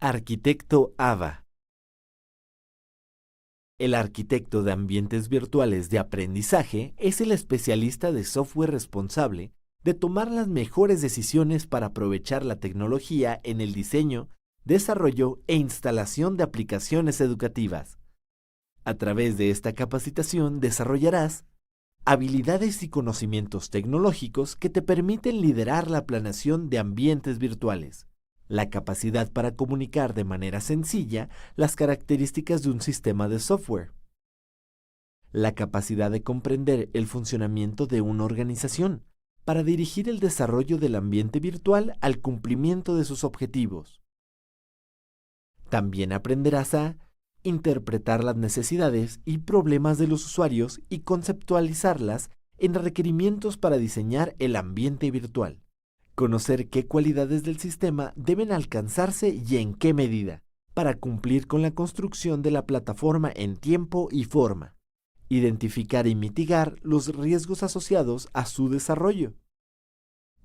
Arquitecto AVA. El arquitecto de ambientes virtuales de aprendizaje es el especialista de software responsable de tomar las mejores decisiones para aprovechar la tecnología en el diseño, desarrollo e instalación de aplicaciones educativas. A través de esta capacitación desarrollarás habilidades y conocimientos tecnológicos que te permiten liderar la planeación de ambientes virtuales, la capacidad para comunicar de manera sencilla las características de un sistema de software, la capacidad de comprender el funcionamiento de una organización para dirigir el desarrollo del ambiente virtual al cumplimiento de sus objetivos. También aprenderás a interpretar las necesidades y problemas de los usuarios y conceptualizarlas en requerimientos para diseñar el ambiente virtual. Conocer qué cualidades del sistema deben alcanzarse y en qué medida, para cumplir con la construcción de la plataforma en tiempo y forma. Identificar y mitigar los riesgos asociados a su desarrollo.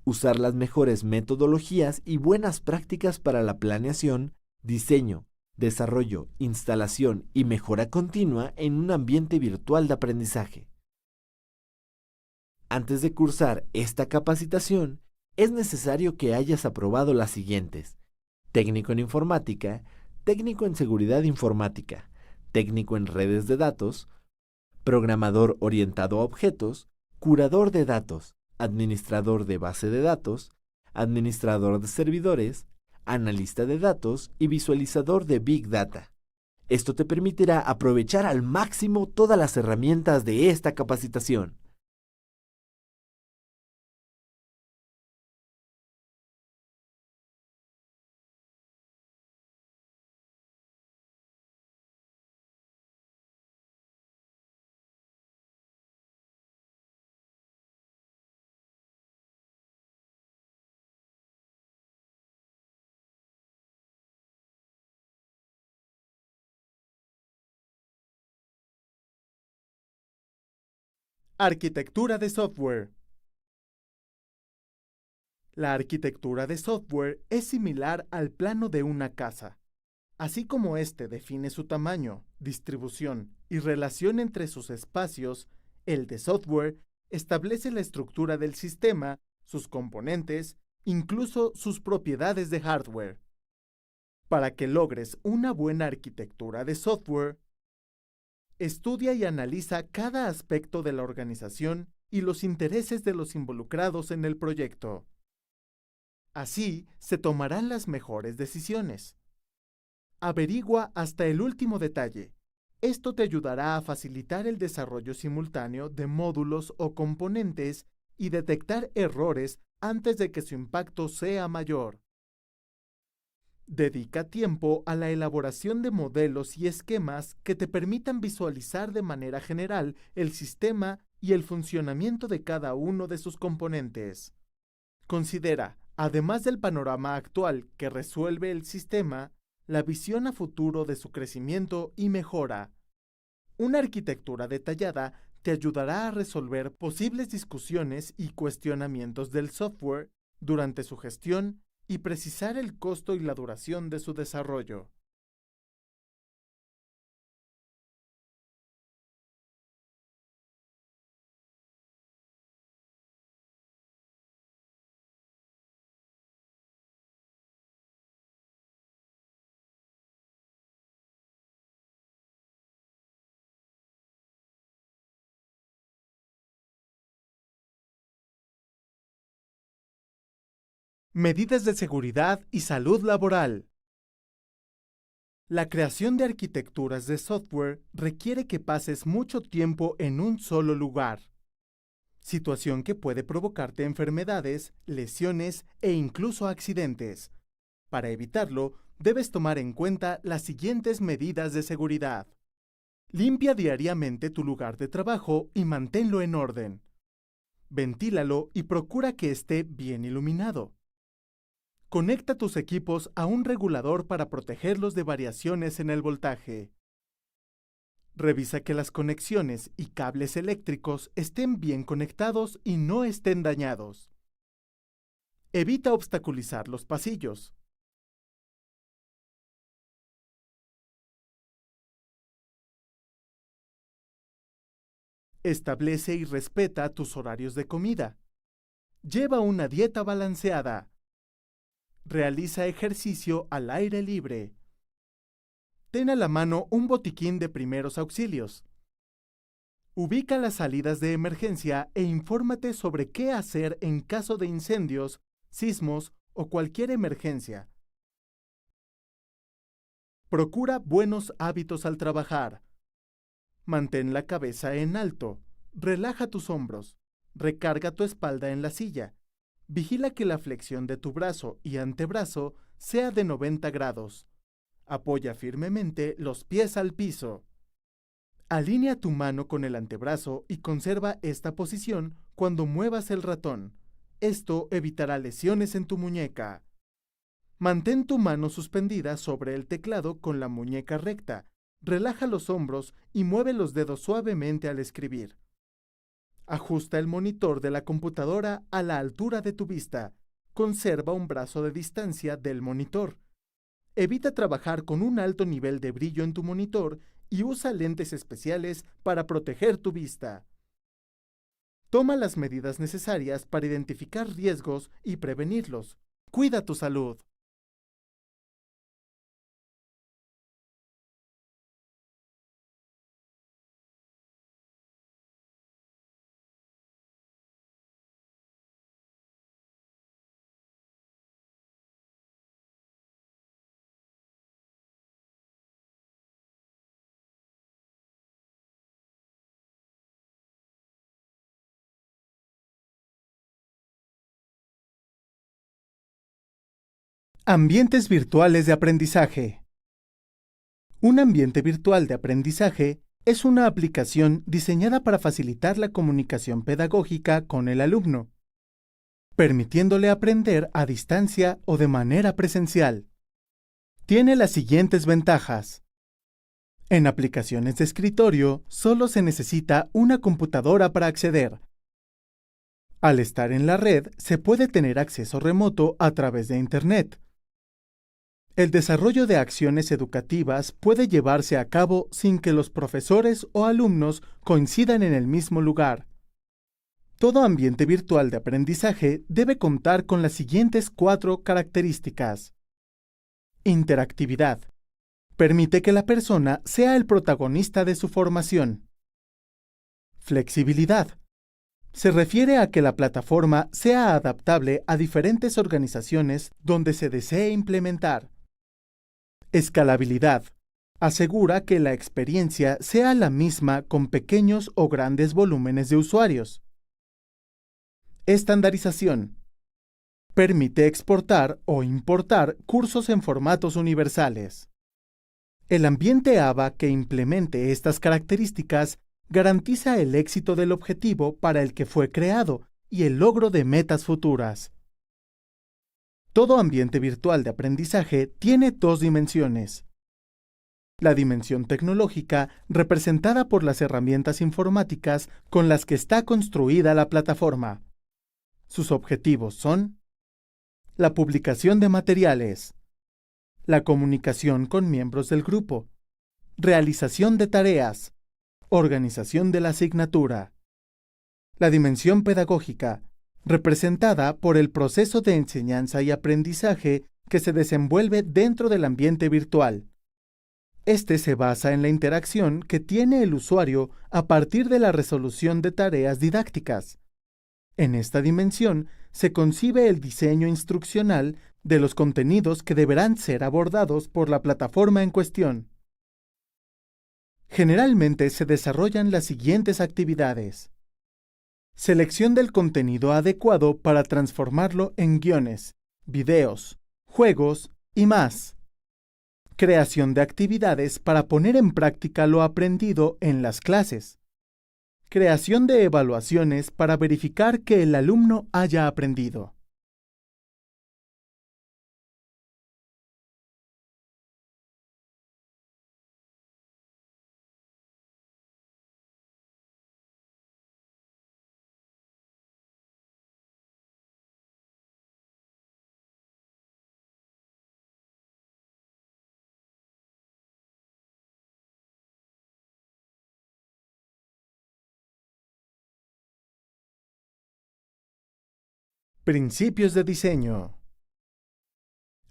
Usar las mejores metodologías y buenas prácticas para la planeación, diseño, desarrollo, instalación y mejora continua en un ambiente virtual de aprendizaje. Antes de cursar esta capacitación, es necesario que hayas aprobado las siguientes: técnico en informática, técnico en seguridad informática, técnico en redes de datos, programador orientado a objetos, curador de datos, administrador de base de datos, administrador de servidores, analista de datos y visualizador de Big Data. Esto te permitirá aprovechar al máximo todas las herramientas de esta capacitación. Arquitectura de software. La arquitectura de software es similar al plano de una casa. Así como éste define su tamaño, distribución y relación entre sus espacios, el de software establece la estructura del sistema, sus componentes, incluso sus propiedades de hardware. Para que logres una buena arquitectura de software, estudia y analiza cada aspecto de la organización y los intereses de los involucrados en el proyecto. Así se tomarán las mejores decisiones. Averigua hasta el último detalle. Esto te ayudará a facilitar el desarrollo simultáneo de módulos o componentes y detectar errores antes de que su impacto sea mayor. Dedica tiempo a la elaboración de modelos y esquemas que te permitan visualizar de manera general el sistema y el funcionamiento de cada uno de sus componentes. Considera, además del panorama actual que resuelve el sistema, la visión a futuro de su crecimiento y mejora. Una arquitectura detallada te ayudará a resolver posibles discusiones y cuestionamientos del software durante su gestión y precisar el costo y la duración de su desarrollo. Medidas de seguridad y salud laboral. La creación de arquitecturas de software requiere que pases mucho tiempo en un solo lugar, situación que puede provocarte enfermedades, lesiones e incluso accidentes. Para evitarlo, debes tomar en cuenta las siguientes medidas de seguridad. Limpia diariamente tu lugar de trabajo y manténlo en orden. Ventílalo y procura que esté bien iluminado. Conecta tus equipos a un regulador para protegerlos de variaciones en el voltaje. Revisa que las conexiones y cables eléctricos estén bien conectados y no estén dañados. Evita obstaculizar los pasillos. Establece y respeta tus horarios de comida. Lleva una dieta balanceada. Realiza ejercicio al aire libre. Ten a la mano un botiquín de primeros auxilios. Ubica las salidas de emergencia e infórmate sobre qué hacer en caso de incendios, sismos o cualquier emergencia. Procura buenos hábitos al trabajar. Mantén la cabeza en alto. Relaja tus hombros. Recarga tu espalda en la silla. Vigila que la flexión de tu brazo y antebrazo sea de 90 grados. Apoya firmemente los pies al piso. Alinea tu mano con el antebrazo y conserva esta posición cuando muevas el ratón. Esto evitará lesiones en tu muñeca. Mantén tu mano suspendida sobre el teclado con la muñeca recta. Relaja los hombros y mueve los dedos suavemente al escribir. Ajusta el monitor de la computadora a la altura de tu vista. Conserva un brazo de distancia del monitor. Evita trabajar con un alto nivel de brillo en tu monitor y usa lentes especiales para proteger tu vista. Toma las medidas necesarias para identificar riesgos y prevenirlos. Cuida tu salud. Ambientes virtuales de aprendizaje. Un ambiente virtual de aprendizaje es una aplicación diseñada para facilitar la comunicación pedagógica con el alumno, permitiéndole aprender a distancia o de manera presencial. Tiene las siguientes ventajas. En aplicaciones de escritorio, solo se necesita una computadora para acceder. Al estar en la red, se puede tener acceso remoto a través de Internet. El desarrollo de acciones educativas puede llevarse a cabo sin que los profesores o alumnos coincidan en el mismo lugar. Todo ambiente virtual de aprendizaje debe contar con las siguientes 4 características. Interactividad. Permite que la persona sea el protagonista de su formación. Flexibilidad. Se refiere a que la plataforma sea adaptable a diferentes organizaciones donde se desee implementar. Escalabilidad. Asegura que la experiencia sea la misma con pequeños o grandes volúmenes de usuarios. Estandarización. Permite exportar o importar cursos en formatos universales. El ambiente ABA que implemente estas características garantiza el éxito del objetivo para el que fue creado y el logro de metas futuras. Todo ambiente virtual de aprendizaje tiene 2 dimensiones. La dimensión tecnológica, representada por las herramientas informáticas con las que está construida la plataforma. Sus objetivos son la publicación de materiales, la comunicación con miembros del grupo, realización de tareas, organización de la asignatura. La dimensión pedagógica, representada por el proceso de enseñanza y aprendizaje que se desenvuelve dentro del ambiente virtual. Este se basa en la interacción que tiene el usuario a partir de la resolución de tareas didácticas. En esta dimensión se concibe el diseño instruccional de los contenidos que deberán ser abordados por la plataforma en cuestión. Generalmente se desarrollan las siguientes actividades. Selección del contenido adecuado para transformarlo en guiones, videos, juegos y más. Creación de actividades para poner en práctica lo aprendido en las clases. Creación de evaluaciones para verificar que el alumno haya aprendido. Principios de diseño.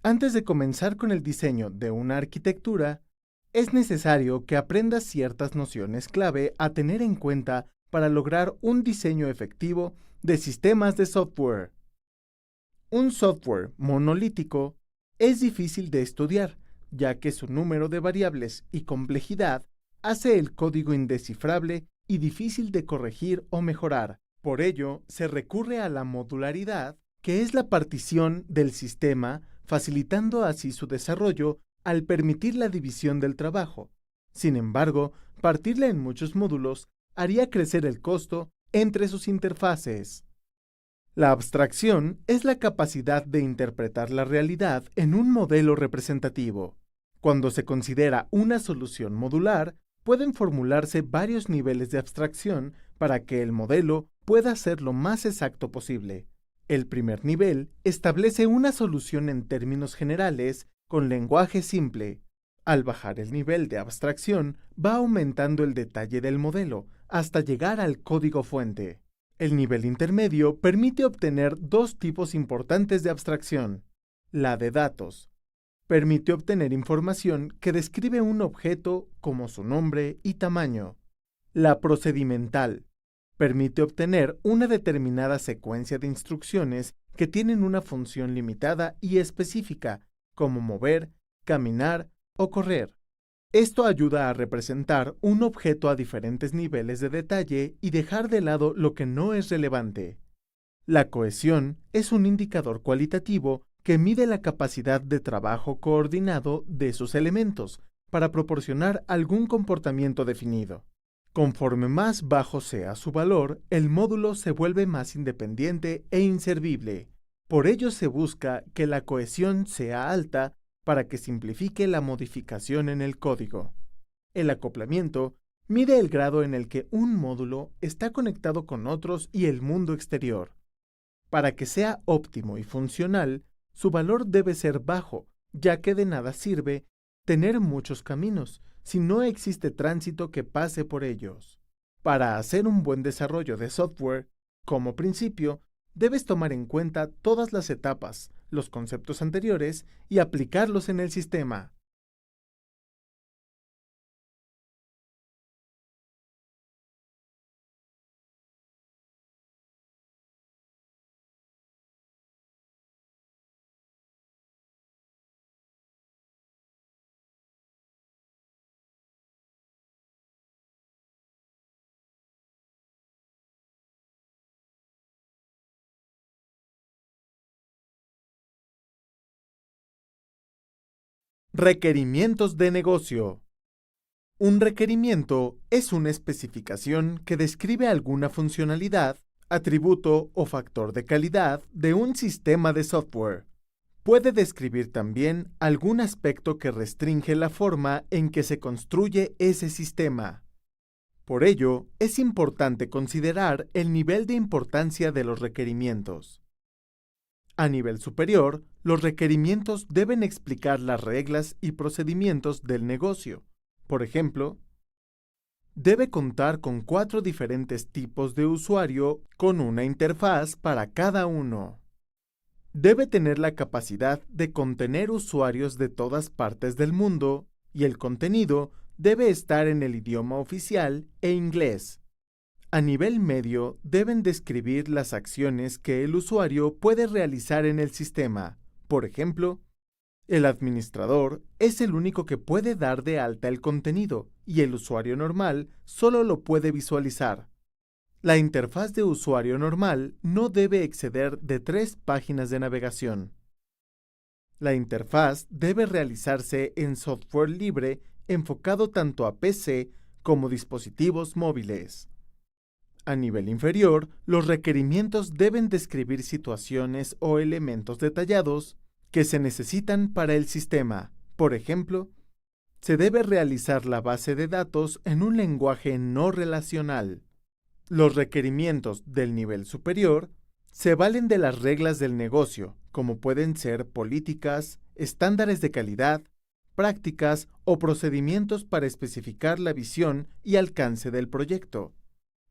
Antes de comenzar con el diseño de una arquitectura, es necesario que aprendas ciertas nociones clave a tener en cuenta para lograr un diseño efectivo de sistemas de software. Un software monolítico es difícil de estudiar, ya que su número de variables y complejidad hace el código indescifrable y difícil de corregir o mejorar. Por ello, se recurre a la modularidad, que es la partición del sistema, facilitando así su desarrollo al permitir la división del trabajo. Sin embargo, partirla en muchos módulos haría crecer el costo entre sus interfaces. La abstracción es la capacidad de interpretar la realidad en un modelo representativo. Cuando se considera una solución modular, pueden formularse varios niveles de abstracción para que el modelo pueda ser lo más exacto posible. El primer nivel establece una solución en términos generales con lenguaje simple. Al bajar el nivel de abstracción, va aumentando el detalle del modelo hasta llegar al código fuente. El nivel intermedio permite obtener dos tipos importantes de abstracción. La de datos. Permite obtener información que describe un objeto como su nombre y tamaño. La procedimental. Permite obtener una determinada secuencia de instrucciones que tienen una función limitada y específica, como mover, caminar o correr. Esto ayuda a representar un objeto a diferentes niveles de detalle y dejar de lado lo que no es relevante. La cohesión es un indicador cualitativo que mide la capacidad de trabajo coordinado de sus elementos para proporcionar algún comportamiento definido. Conforme más bajo sea su valor, el módulo se vuelve más independiente e inservible. Por ello se busca que la cohesión sea alta para que simplifique la modificación en el código. El acoplamiento mide el grado en el que un módulo está conectado con otros y el mundo exterior. Para que sea óptimo y funcional, su valor debe ser bajo, ya que de nada sirve tener muchos caminos si no existe tránsito que pase por ellos. Para hacer un buen desarrollo de software, como principio, debes tomar en cuenta todas las etapas, los conceptos anteriores y aplicarlos en el sistema. Requerimientos de negocio. Un requerimiento es una especificación que describe alguna funcionalidad, atributo o factor de calidad de un sistema de software. Puede describir también algún aspecto que restringe la forma en que se construye ese sistema. Por ello, es importante considerar el nivel de importancia de los requerimientos. A nivel superior, los requerimientos deben explicar las reglas y procedimientos del negocio. Por ejemplo, debe contar con 4 diferentes tipos de usuario con una interfaz para cada uno. Debe tener la capacidad de contener usuarios de todas partes del mundo y el contenido debe estar en el idioma oficial e inglés. A nivel medio, deben describir las acciones que el usuario puede realizar en el sistema. Por ejemplo, el administrador es el único que puede dar de alta el contenido y el usuario normal solo lo puede visualizar. La interfaz de usuario normal no debe exceder de 3 páginas de navegación. La interfaz debe realizarse en software libre enfocado tanto a PC como dispositivos móviles. A nivel inferior, los requerimientos deben describir situaciones o elementos detallados que se necesitan para el sistema. Por ejemplo, se debe realizar la base de datos en un lenguaje no relacional. Los requerimientos del nivel superior se valen de las reglas del negocio, como pueden ser políticas, estándares de calidad, prácticas o procedimientos para especificar la visión y alcance del proyecto.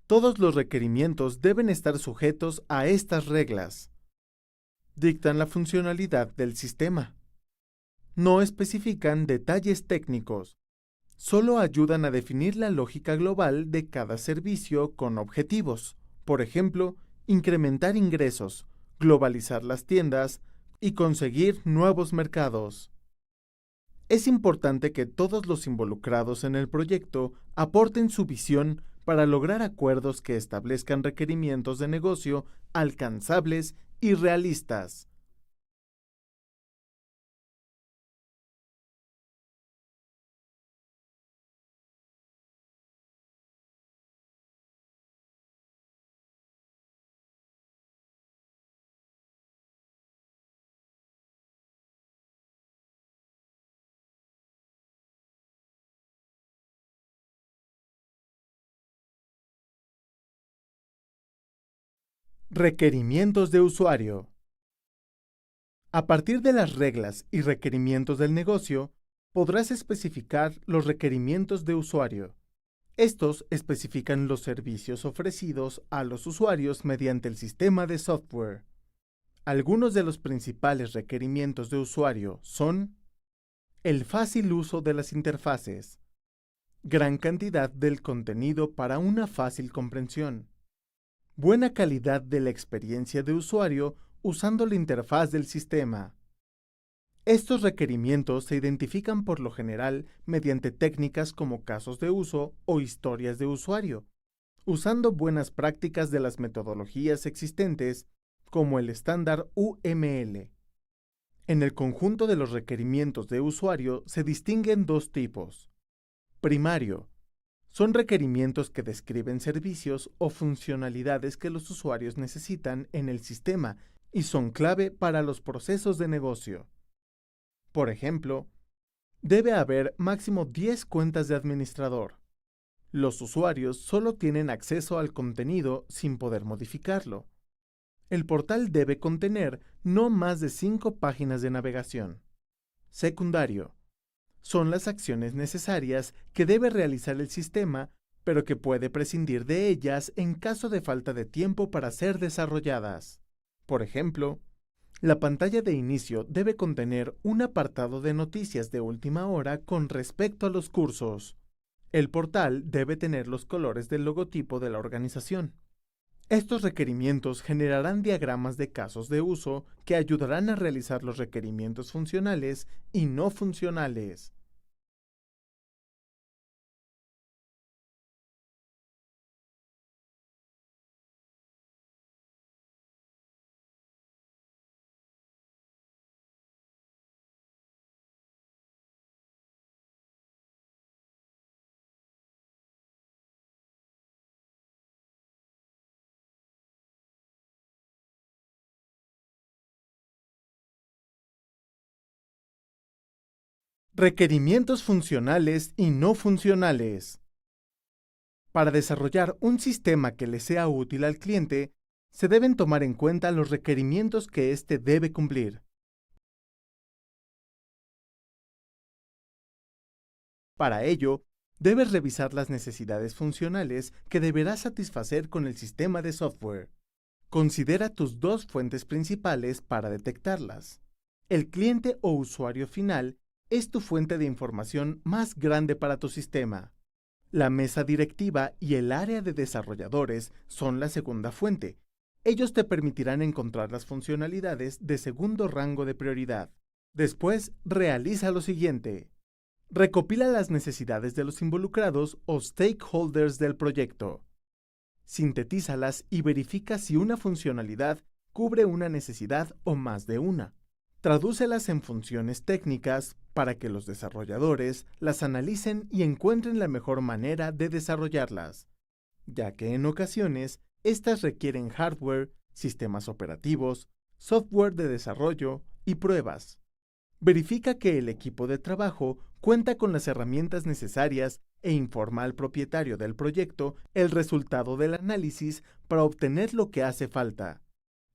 Todos los requerimientos deben estar sujetos a estas reglas. Dictan la funcionalidad del sistema. No especifican detalles técnicos. Solo ayudan a definir la lógica global de cada servicio con objetivos. Por ejemplo, incrementar ingresos, globalizar las tiendas y conseguir nuevos mercados. Es importante que todos los involucrados en el proyecto aporten su visión para lograr acuerdos que establezcan requerimientos de negocio alcanzables y realistas. Requerimientos de usuario. A partir de las reglas y requerimientos del negocio, podrás especificar los requerimientos de usuario. Estos especifican los servicios ofrecidos a los usuarios mediante el sistema de software. Algunos de los principales requerimientos de usuario son: el fácil uso de las interfaces, gran cantidad del contenido para una fácil comprensión, buena calidad de la experiencia de usuario usando la interfaz del sistema. Estos requerimientos se identifican por lo general mediante técnicas como casos de uso o historias de usuario, usando buenas prácticas de las metodologías existentes como el estándar UML. En el conjunto de los requerimientos de usuario se distinguen dos tipos. Primario. Son requerimientos que describen servicios o funcionalidades que los usuarios necesitan en el sistema y son clave para los procesos de negocio. Por ejemplo, debe haber máximo 10 cuentas de administrador. Los usuarios solo tienen acceso al contenido sin poder modificarlo. El portal debe contener no más de 5 páginas de navegación. Secundario. Son las acciones necesarias que debe realizar el sistema, pero que puede prescindir de ellas en caso de falta de tiempo para ser desarrolladas. Por ejemplo, la pantalla de inicio debe contener un apartado de noticias de última hora con respecto a los cursos. El portal debe tener los colores del logotipo de la organización. Estos requerimientos generarán diagramas de casos de uso que ayudarán a realizar los requerimientos funcionales y no funcionales. Requerimientos funcionales y no funcionales. Para desarrollar un sistema que le sea útil al cliente, se deben tomar en cuenta los requerimientos que éste debe cumplir. Para ello, debes revisar las necesidades funcionales que deberás satisfacer con el sistema de software. Considera tus dos fuentes principales para detectarlas. El cliente o usuario final es tu fuente de información más grande para tu sistema. La mesa directiva y el área de desarrolladores son la segunda fuente. Ellos te permitirán encontrar las funcionalidades de segundo rango de prioridad. Después, realiza lo siguiente. Recopila las necesidades de los involucrados o stakeholders del proyecto. Sintetízalas y verifica si una funcionalidad cubre una necesidad o más de una. Tradúcelas en funciones técnicas para que los desarrolladores las analicen y encuentren la mejor manera de desarrollarlas, ya que en ocasiones estas requieren hardware, sistemas operativos, software de desarrollo y pruebas. Verifica que el equipo de trabajo cuenta con las herramientas necesarias e informa al propietario del proyecto el resultado del análisis para obtener lo que hace falta.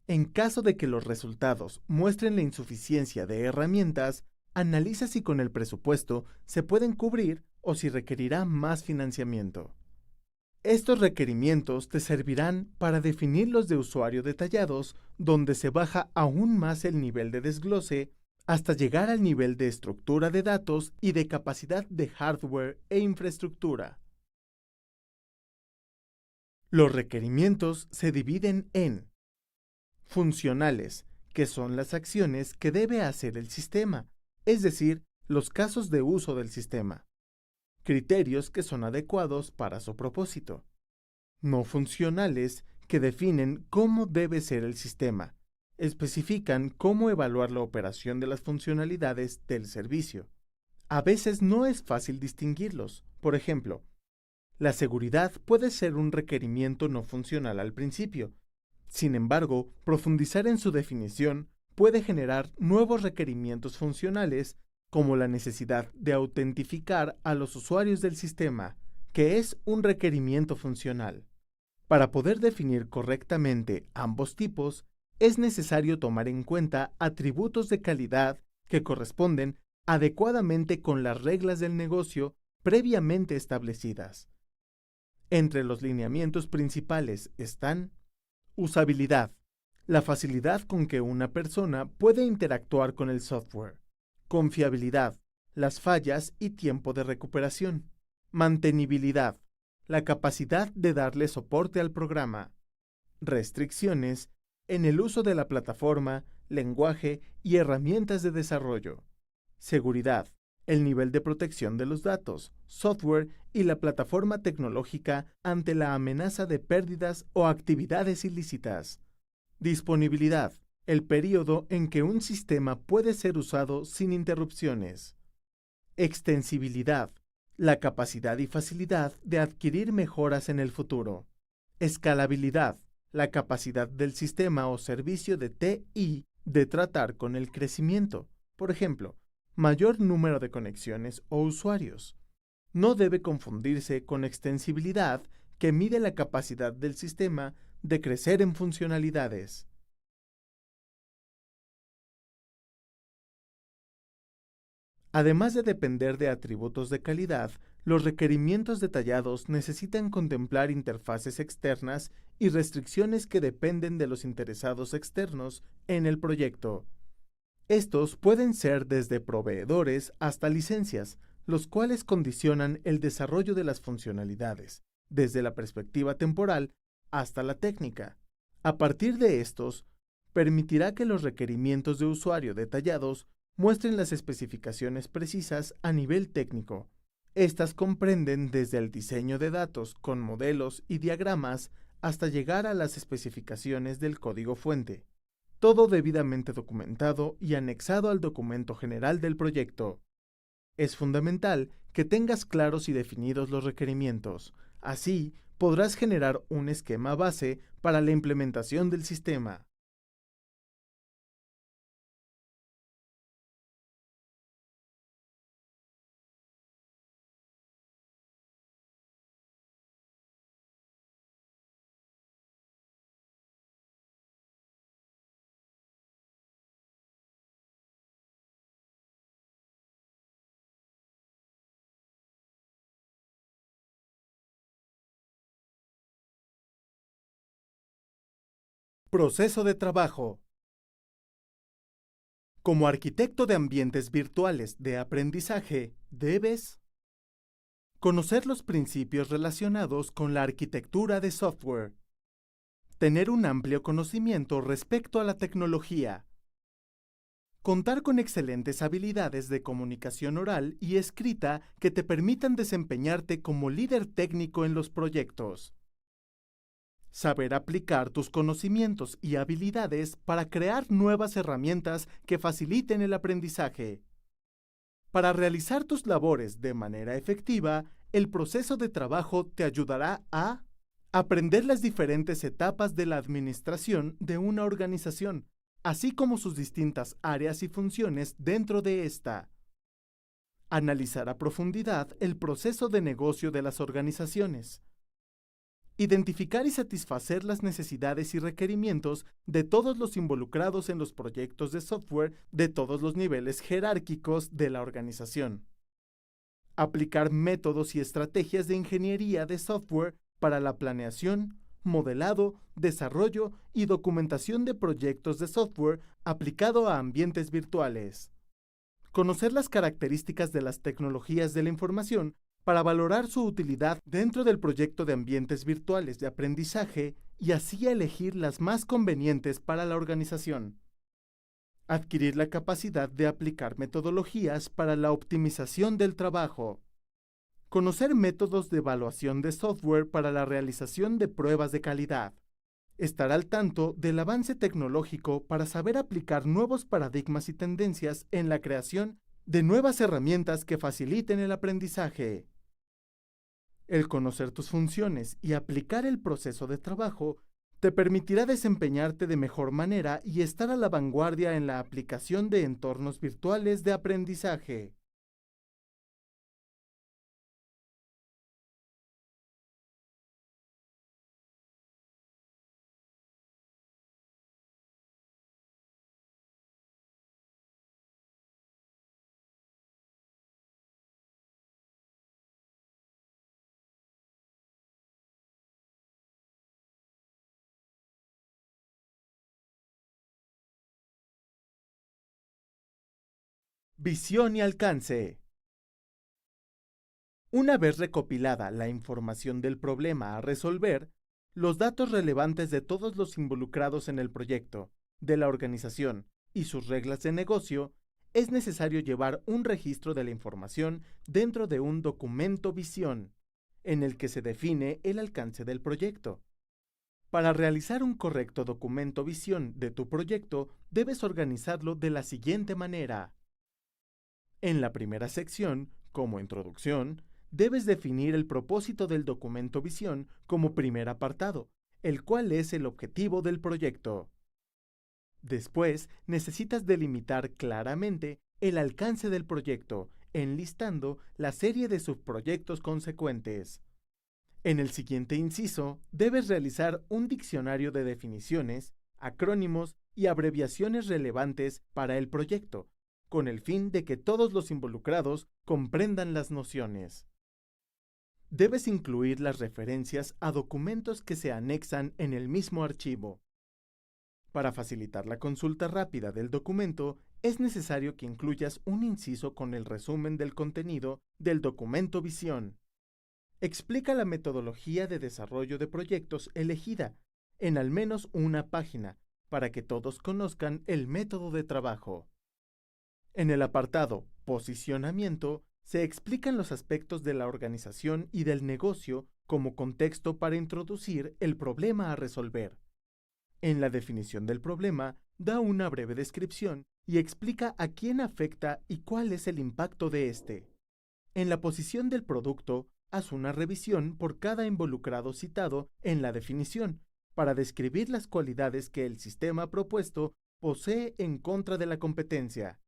En caso de que los resultados muestren la insuficiencia de herramientas, analiza si con el presupuesto se pueden cubrir o si requerirá más financiamiento. Estos requerimientos te servirán para definir los de usuario detallados, donde se baja aún más el nivel de desglose hasta llegar al nivel de estructura de datos y de capacidad de hardware e infraestructura. Los requerimientos se dividen en funcionales, que son las acciones que debe hacer el sistema, es decir, los casos de uso del sistema. Criterios que son adecuados para su propósito. No funcionales, que definen cómo debe ser el sistema. Especifican cómo evaluar la operación de las funcionalidades del servicio. A veces no es fácil distinguirlos. Por ejemplo, la seguridad puede ser un requerimiento no funcional al principio. Sin embargo, profundizar en su definición puede generar nuevos requerimientos funcionales, como la necesidad de autentificar a los usuarios del sistema, que es un requerimiento funcional. Para poder definir correctamente ambos tipos, es necesario tomar en cuenta atributos de calidad que corresponden adecuadamente con las reglas del negocio previamente establecidas. Entre los lineamientos principales están usabilidad, la facilidad con que una persona puede interactuar con el software; confiabilidad, las fallas y tiempo de recuperación; mantenibilidad, la capacidad de darle soporte al programa; restricciones en el uso de la plataforma, lenguaje y herramientas de desarrollo; seguridad, el nivel de protección de los datos, software y la plataforma tecnológica ante la amenaza de pérdidas o actividades ilícitas; disponibilidad, el período en que un sistema puede ser usado sin interrupciones; extensibilidad, la capacidad y facilidad de adquirir mejoras en el futuro; escalabilidad, la capacidad del sistema o servicio de TI de tratar con el crecimiento, por ejemplo, mayor número de conexiones o usuarios. No debe confundirse con extensibilidad, que mide la capacidad del sistema de crecer en funcionalidades. Además de depender de atributos de calidad, los requerimientos detallados necesitan contemplar interfaces externas y restricciones que dependen de los interesados externos en el proyecto. Estos pueden ser desde proveedores hasta licencias, los cuales condicionan el desarrollo de las funcionalidades, desde la perspectiva temporal hasta la técnica. A partir de estos, permitirá que los requerimientos de usuario detallados muestren las especificaciones precisas a nivel técnico. Estas comprenden desde el diseño de datos con modelos y diagramas hasta llegar a las especificaciones del código fuente. Todo debidamente documentado y anexado al documento general del proyecto. Es fundamental que tengas claros y definidos los requerimientos. Así, podrás generar un esquema base para la implementación del sistema. Proceso de trabajo. Como arquitecto de ambientes virtuales de aprendizaje, debes conocer los principios relacionados con la arquitectura de software, tener un amplio conocimiento respecto a la tecnología, contar con excelentes habilidades de comunicación oral y escrita que te permitan desempeñarte como líder técnico en los proyectos. Saber aplicar tus conocimientos y habilidades para crear nuevas herramientas que faciliten el aprendizaje. Para realizar tus labores de manera efectiva, el proceso de trabajo te ayudará a aprender las diferentes etapas de la administración de una organización, así como sus distintas áreas y funciones dentro de esta. Analizar a profundidad el proceso de negocio de las organizaciones. Identificar y satisfacer las necesidades y requerimientos de todos los involucrados en los proyectos de software de todos los niveles jerárquicos de la organización. Aplicar métodos y estrategias de ingeniería de software para la planeación, modelado, desarrollo y documentación de proyectos de software aplicado a ambientes virtuales. Conocer las características de las tecnologías de la información para valorar su utilidad dentro del proyecto de ambientes virtuales de aprendizaje y así elegir las más convenientes para la organización. Adquirir la capacidad de aplicar metodologías para la optimización del trabajo. Conocer métodos de evaluación de software para la realización de pruebas de calidad. Estar al tanto del avance tecnológico para saber aplicar nuevos paradigmas y tendencias en la creación de nuevas herramientas que faciliten el aprendizaje. El conocer tus funciones y aplicar el proceso de trabajo te permitirá desempeñarte de mejor manera y estar a la vanguardia en la aplicación de entornos virtuales de aprendizaje. Visión y alcance. Una vez recopilada la información del problema a resolver, los datos relevantes de todos los involucrados en el proyecto, de la organización y sus reglas de negocio, es necesario llevar un registro de la información dentro de un documento visión, en el que se define el alcance del proyecto. Para realizar un correcto documento visión de tu proyecto, debes organizarlo de la siguiente manera. En la primera sección, como introducción, debes definir el propósito del documento visión como primer apartado, el cual es el objetivo del proyecto. Después, necesitas delimitar claramente el alcance del proyecto, enlistando la serie de subproyectos consecuentes. En el siguiente inciso, debes realizar un diccionario de definiciones, acrónimos y abreviaciones relevantes para el proyecto, con el fin de que todos los involucrados comprendan las nociones. Debes incluir las referencias a documentos que se anexan en el mismo archivo. Para facilitar la consulta rápida del documento, es necesario que incluyas un inciso con el resumen del contenido del documento visión. Explica la metodología de desarrollo de proyectos elegida en al menos una página para que todos conozcan el método de trabajo. En el apartado Posicionamiento se explican los aspectos de la organización y del negocio como contexto para introducir el problema a resolver. En la definición del problema, da una breve descripción y explica a quién afecta y cuál es el impacto de este. En la posición del producto, haz una revisión por cada involucrado citado en la definición, para describir las cualidades que el sistema propuesto posee en contra de la competencia.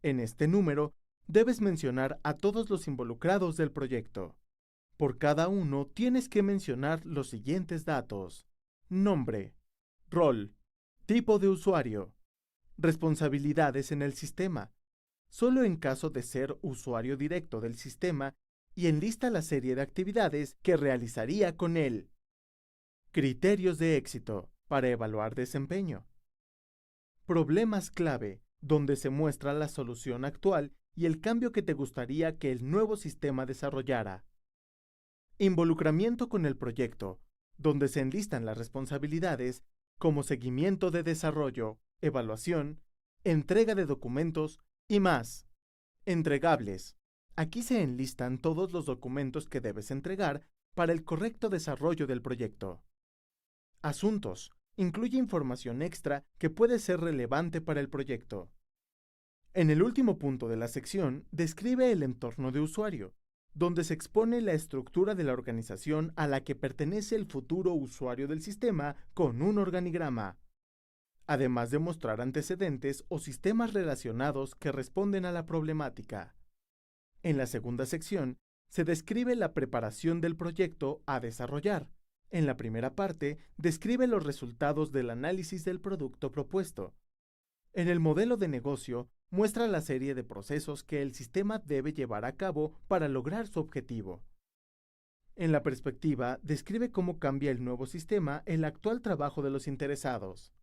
En este número, debes mencionar a todos los involucrados del proyecto. Por cada uno tienes que mencionar los siguientes datos: nombre, rol, tipo de usuario, responsabilidades en el sistema, solo en caso de ser usuario directo del sistema, y enlista la serie de actividades que realizaría con él. Criterios de éxito para evaluar desempeño. Problemas clave, donde se muestra la solución actual y el cambio que te gustaría que el nuevo sistema desarrollara. Involucramiento con el proyecto, donde se enlistan las responsabilidades como seguimiento de desarrollo, evaluación, entrega de documentos y más. Entregables. Aquí se enlistan todos los documentos que debes entregar para el correcto desarrollo del proyecto. Asuntos. Incluye información extra que puede ser relevante para el proyecto. En el último punto de la sección, describe el entorno de usuario, donde se expone la estructura de la organización a la que pertenece el futuro usuario del sistema con un organigrama, además de mostrar antecedentes o sistemas relacionados que responden a la problemática. En la segunda sección, se describe la preparación del proyecto a desarrollar. En la primera parte, describe los resultados del análisis del producto propuesto. En el modelo de negocio, muestra la serie de procesos que el sistema debe llevar a cabo para lograr su objetivo. En la perspectiva, describe cómo cambia el nuevo sistema el actual trabajo de los interesados.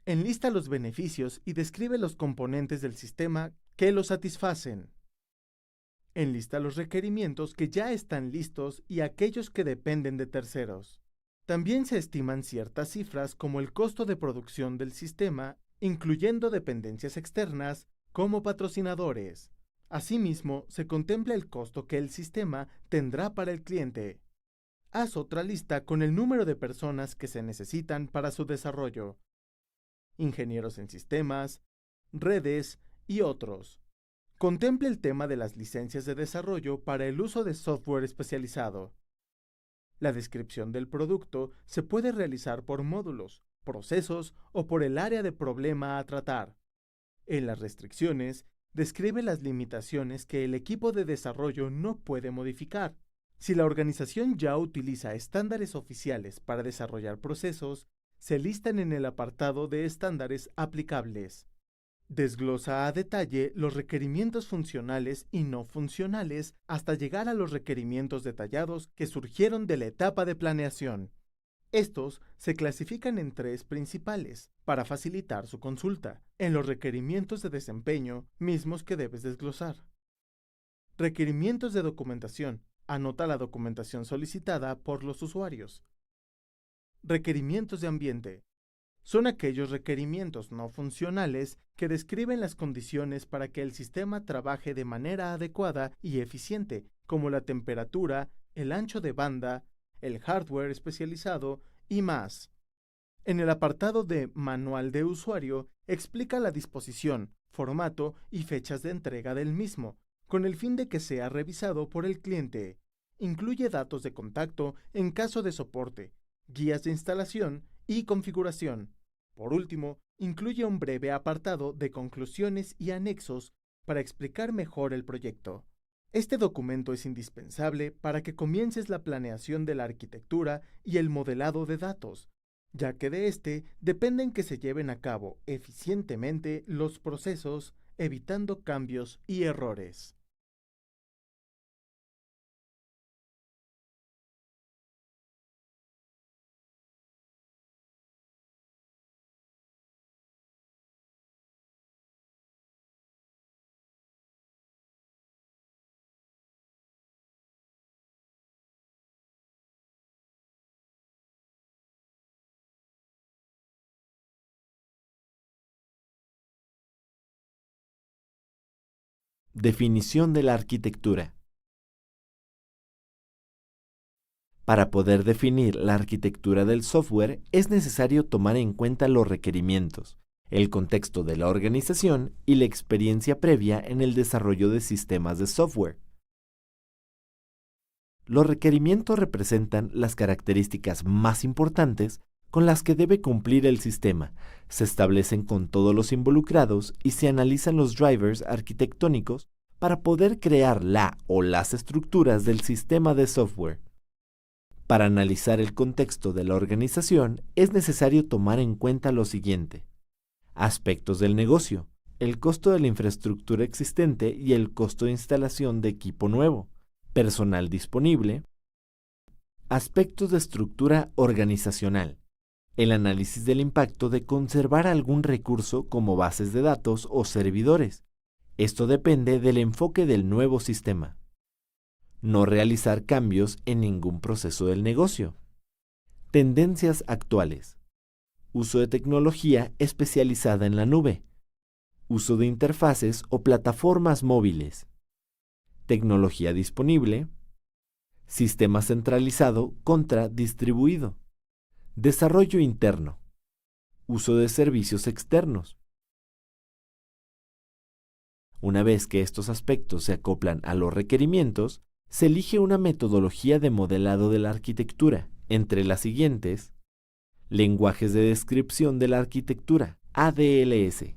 Enlista los beneficios y describe los componentes del sistema que lo satisfacen. Enlista los requerimientos que ya están listos y aquellos que dependen de terceros. También se estiman ciertas cifras como el costo de producción del sistema, incluyendo dependencias externas como patrocinadores. Asimismo, se contempla el costo que el sistema tendrá para el cliente. Haz otra lista con el número de personas que se necesitan para su desarrollo. Ingenieros en sistemas, redes y otros. Contemple el tema de las licencias de desarrollo para el uso de software especializado. La descripción del producto se puede realizar por módulos, procesos o por el área de problema a tratar. En las restricciones, describe las limitaciones que el equipo de desarrollo no puede modificar. Si la organización ya utiliza estándares oficiales para desarrollar procesos, se listan en el apartado de estándares aplicables. Desglosa a detalle los requerimientos funcionales y no funcionales hasta llegar a los requerimientos detallados que surgieron de la etapa de planeación. Estos se clasifican en 3 principales, para facilitar su consulta, en los requerimientos de desempeño mismos que debes desglosar. Requerimientos de documentación. Anota la documentación solicitada por los usuarios. Requerimientos de ambiente. Son aquellos requerimientos no funcionales que describen las condiciones para que el sistema trabaje de manera adecuada y eficiente, como la temperatura, el ancho de banda, el hardware especializado y más. En el apartado de Manual de usuario, explica la disposición, formato y fechas de entrega del mismo, con el fin de que sea revisado por el cliente. Incluye datos de contacto en caso de soporte, guías de instalación y configuración. Por último, incluye un breve apartado de conclusiones y anexos para explicar mejor el proyecto. Este documento es indispensable para que comiences la planeación de la arquitectura y el modelado de datos, ya que de este dependen que se lleven a cabo eficientemente los procesos, evitando cambios y errores. Definición de la arquitectura. Para poder definir la arquitectura del software es necesario tomar en cuenta los requerimientos, el contexto de la organización y la experiencia previa en el desarrollo de sistemas de software. Los requerimientos representan las características más importantes con las que debe cumplir el sistema, se establecen con todos los involucrados y se analizan los drivers arquitectónicos para poder crear la o las estructuras del sistema de software. Para analizar el contexto de la organización es necesario tomar en cuenta lo siguiente: aspectos del negocio, el costo de la infraestructura existente y el costo de instalación de equipo nuevo, personal disponible, aspectos de estructura organizacional, el análisis del impacto de conservar algún recurso como bases de datos o servidores. Esto depende del enfoque del nuevo sistema. No realizar cambios en ningún proceso del negocio. Tendencias actuales. Uso de tecnología especializada en la nube. Uso de interfaces o plataformas móviles. Tecnología disponible. Sistema centralizado contra distribuido. Desarrollo interno. Uso de servicios externos. Una vez que estos aspectos se acoplan a los requerimientos, se elige una metodología de modelado de la arquitectura, entre las siguientes: lenguajes de descripción de la arquitectura, ADLS.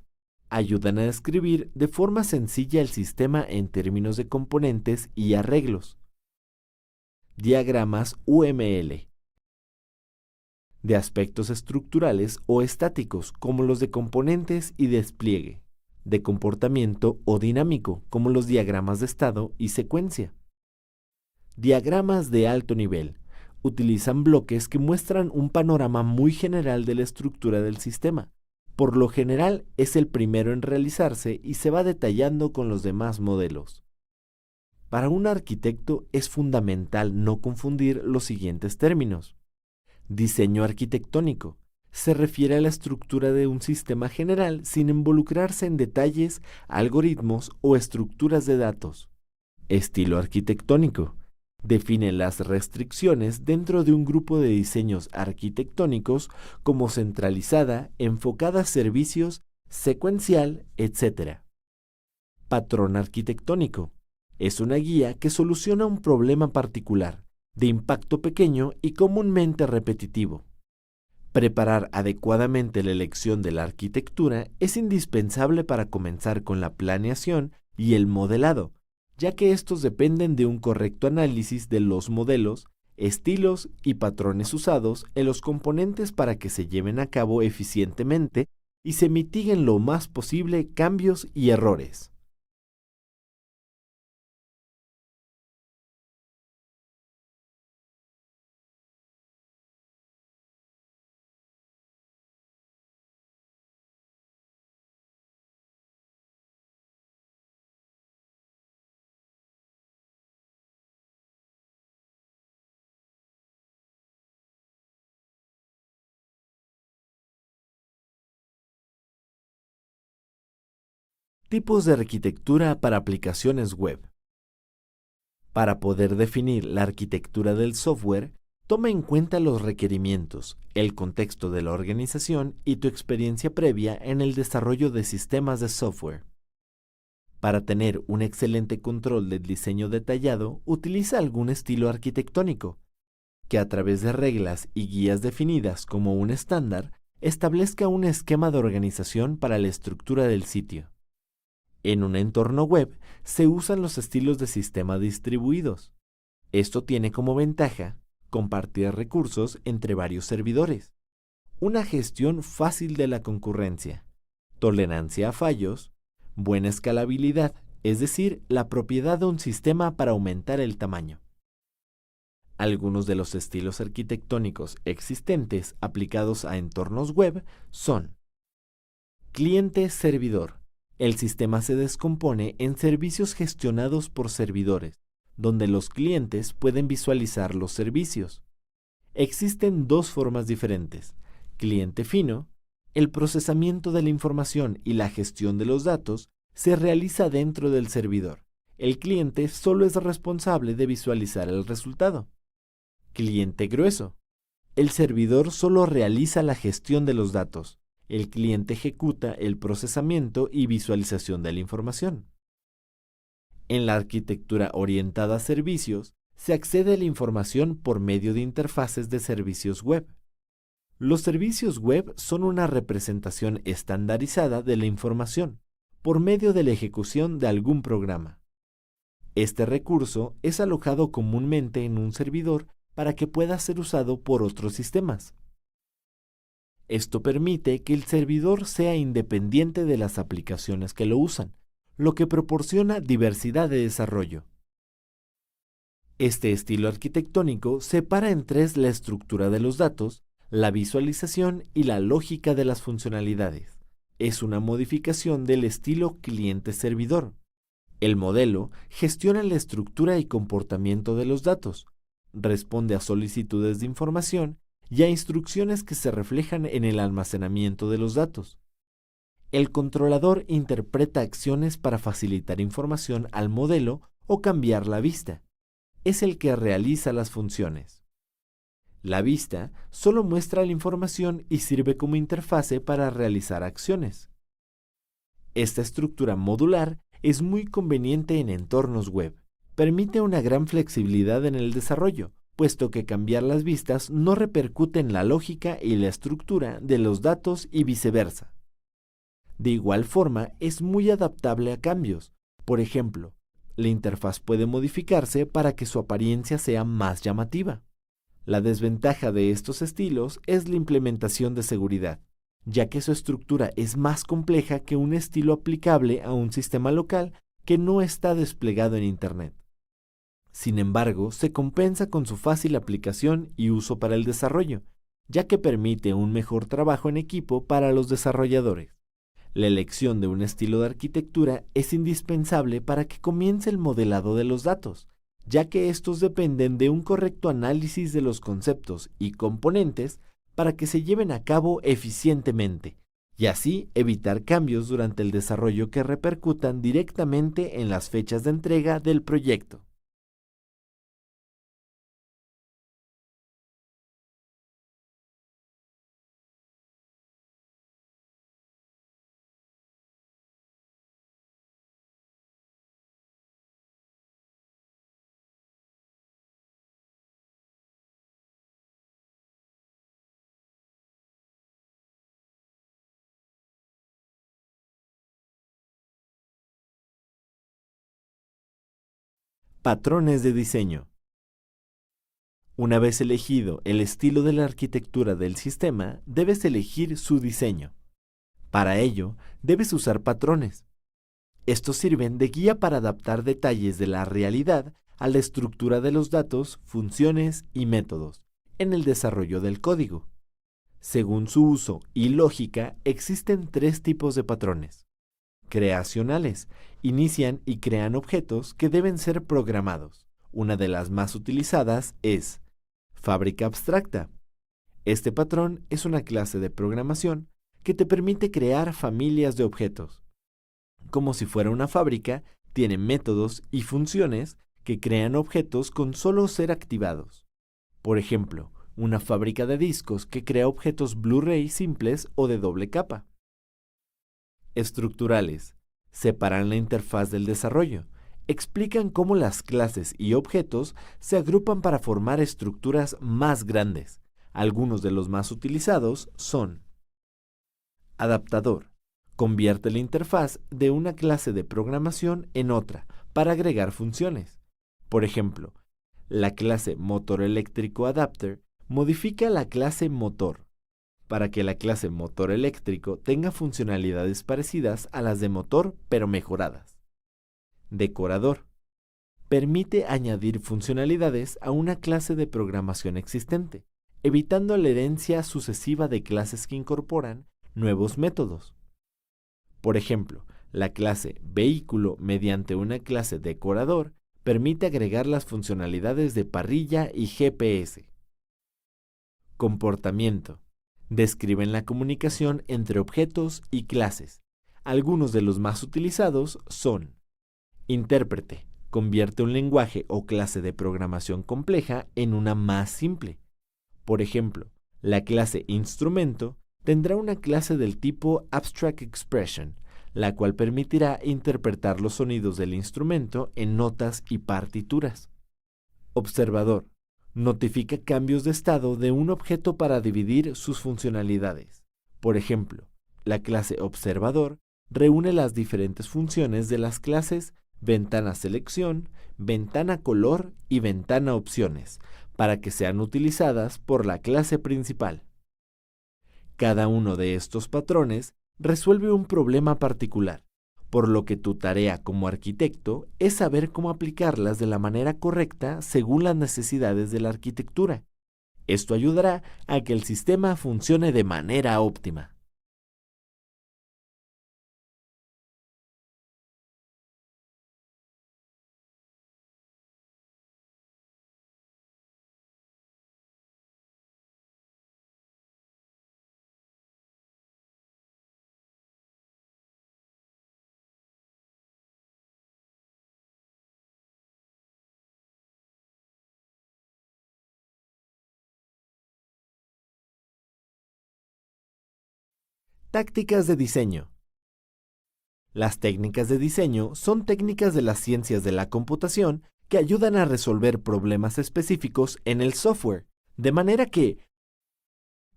Ayudan a describir de forma sencilla el sistema en términos de componentes y arreglos. Diagramas UML. De aspectos estructurales o estáticos, como los de componentes y despliegue. De comportamiento o dinámico, como los diagramas de estado y secuencia. Diagramas de alto nivel. Utilizan bloques que muestran un panorama muy general de la estructura del sistema. Por lo general es el primero en realizarse y se va detallando con los demás modelos. Para un arquitecto es fundamental no confundir los siguientes términos. Diseño arquitectónico. Se refiere a la estructura de un sistema general sin involucrarse en detalles, algoritmos o estructuras de datos. Estilo arquitectónico. Define las restricciones dentro de un grupo de diseños arquitectónicos como centralizada, enfocada a servicios, secuencial, etc. Patrón arquitectónico. Es una guía que soluciona un problema particular, de impacto pequeño y comúnmente repetitivo. Preparar adecuadamente la elección de la arquitectura es indispensable para comenzar con la planeación y el modelado, ya que estos dependen de un correcto análisis de los modelos, estilos y patrones usados en los componentes para que se lleven a cabo eficientemente y se mitiguen lo más posible cambios y errores. Tipos de arquitectura para aplicaciones web. Para poder definir la arquitectura del software, toma en cuenta los requerimientos, el contexto de la organización y tu experiencia previa en el desarrollo de sistemas de software. Para tener un excelente control del diseño detallado, utiliza algún estilo arquitectónico, que a través de reglas y guías definidas como un estándar, establezca un esquema de organización para la estructura del sitio. En un entorno web se usan los estilos de sistema distribuidos. Esto tiene como ventaja compartir recursos entre varios servidores, una gestión fácil de la concurrencia, tolerancia a fallos, buena escalabilidad, es decir, la propiedad de un sistema para aumentar el tamaño. Algunos de los estilos arquitectónicos existentes aplicados a entornos web son cliente-servidor. El sistema se descompone en servicios gestionados por servidores, donde los clientes pueden visualizar los servicios. Existen dos formas diferentes. Cliente fino. El procesamiento de la información y la gestión de los datos se realiza dentro del servidor. El cliente solo es responsable de visualizar el resultado. Cliente grueso. El servidor solo realiza la gestión de los datos. El cliente ejecuta el procesamiento y visualización de la información. En la arquitectura orientada a servicios, se accede a la información por medio de interfaces de servicios web. Los servicios web son una representación estandarizada de la información por medio de la ejecución de algún programa. Este recurso es alojado comúnmente en un servidor para que pueda ser usado por otros sistemas. Esto permite que el servidor sea independiente de las aplicaciones que lo usan, lo que proporciona diversidad de desarrollo. Este estilo arquitectónico separa en tres la estructura de los datos, la visualización y la lógica de las funcionalidades. Es una modificación del estilo cliente-servidor. El modelo gestiona la estructura y comportamiento de los datos, responde a solicitudes de información y a instrucciones que se reflejan en el almacenamiento de los datos. El controlador interpreta acciones para facilitar información al modelo o cambiar la vista. Es el que realiza las funciones. La vista solo muestra la información y sirve como interfase para realizar acciones. Esta estructura modular es muy conveniente en entornos web. Permite una gran flexibilidad en el desarrollo, puesto que cambiar las vistas no repercute en la lógica y la estructura de los datos y viceversa. De igual forma, es muy adaptable a cambios. Por ejemplo, la interfaz puede modificarse para que su apariencia sea más llamativa. La desventaja de estos estilos es la implementación de seguridad, ya que su estructura es más compleja que un estilo aplicable a un sistema local que no está desplegado en Internet. Sin embargo, se compensa con su fácil aplicación y uso para el desarrollo, ya que permite un mejor trabajo en equipo para los desarrolladores. La elección de un estilo de arquitectura es indispensable para que comience el modelado de los datos, ya que estos dependen de un correcto análisis de los conceptos y componentes para que se lleven a cabo eficientemente, y así evitar cambios durante el desarrollo que repercutan directamente en las fechas de entrega del proyecto. Patrones de diseño. Una vez elegido el estilo de la arquitectura del sistema, debes elegir su diseño. Para ello, debes usar patrones. Estos sirven de guía para adaptar detalles de la realidad a la estructura de los datos, funciones y métodos en el desarrollo del código. Según su uso y lógica, existen tres tipos de patrones. Creacionales. Inician y crean objetos que deben ser programados. Una de las más utilizadas es fábrica abstracta. Este patrón es una clase de programación que te permite crear familias de objetos. Como si fuera una fábrica, tiene métodos y funciones que crean objetos con solo ser activados. Por ejemplo, una fábrica de discos que crea objetos Blu-ray simples o de doble capa. Estructurales. Separan la interfaz del desarrollo. Explican cómo las clases y objetos se agrupan para formar estructuras más grandes. Algunos de los más utilizados son: adaptador. Convierte la interfaz de una clase de programación en otra para agregar funciones. Por ejemplo, la clase motor eléctrico adapter modifica la clase motor para que la clase motor eléctrico tenga funcionalidades parecidas a las de motor pero mejoradas. Decorador. Permite añadir funcionalidades a una clase de programación existente, evitando la herencia sucesiva de clases que incorporan nuevos métodos. Por ejemplo, la clase vehículo mediante una clase decorador permite agregar las funcionalidades de parrilla y GPS. Comportamiento. Describen la comunicación entre objetos y clases. Algunos de los más utilizados son: intérprete. Convierte un lenguaje o clase de programación compleja en una más simple. Por ejemplo, la clase instrumento tendrá una clase del tipo Abstract Expression, la cual permitirá interpretar los sonidos del instrumento en notas y partituras. Observador. Notifica cambios de estado de un objeto para dividir sus funcionalidades. Por ejemplo, la clase observador reúne las diferentes funciones de las clases ventana selección, ventana color y ventana opciones, para que sean utilizadas por la clase principal. Cada uno de estos patrones resuelve un problema particular, por lo que tu tarea como arquitecto es saber cómo aplicarlas de la manera correcta según las necesidades de la arquitectura. Esto ayudará a que el sistema funcione de manera óptima. Tácticas de diseño. Las técnicas de diseño son técnicas de las ciencias de la computación que ayudan a resolver problemas específicos en el software, de manera que,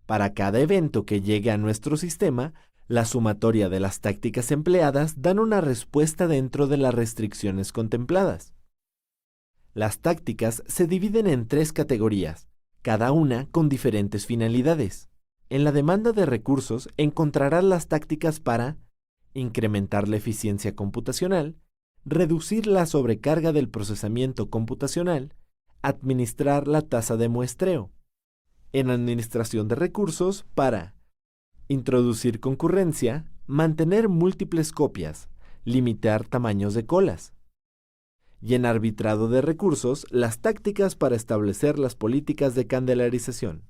para cada evento que llegue a nuestro sistema, la sumatoria de las tácticas empleadas dan una respuesta dentro de las restricciones contempladas. Las tácticas se dividen en tres categorías, cada una con diferentes finalidades. En la demanda de recursos encontrarás las tácticas para incrementar la eficiencia computacional, reducir la sobrecarga del procesamiento computacional, administrar la tasa de muestreo. En administración de recursos para introducir concurrencia, mantener múltiples copias, limitar tamaños de colas. Y en arbitrado de recursos, las tácticas para establecer las políticas de candelarización.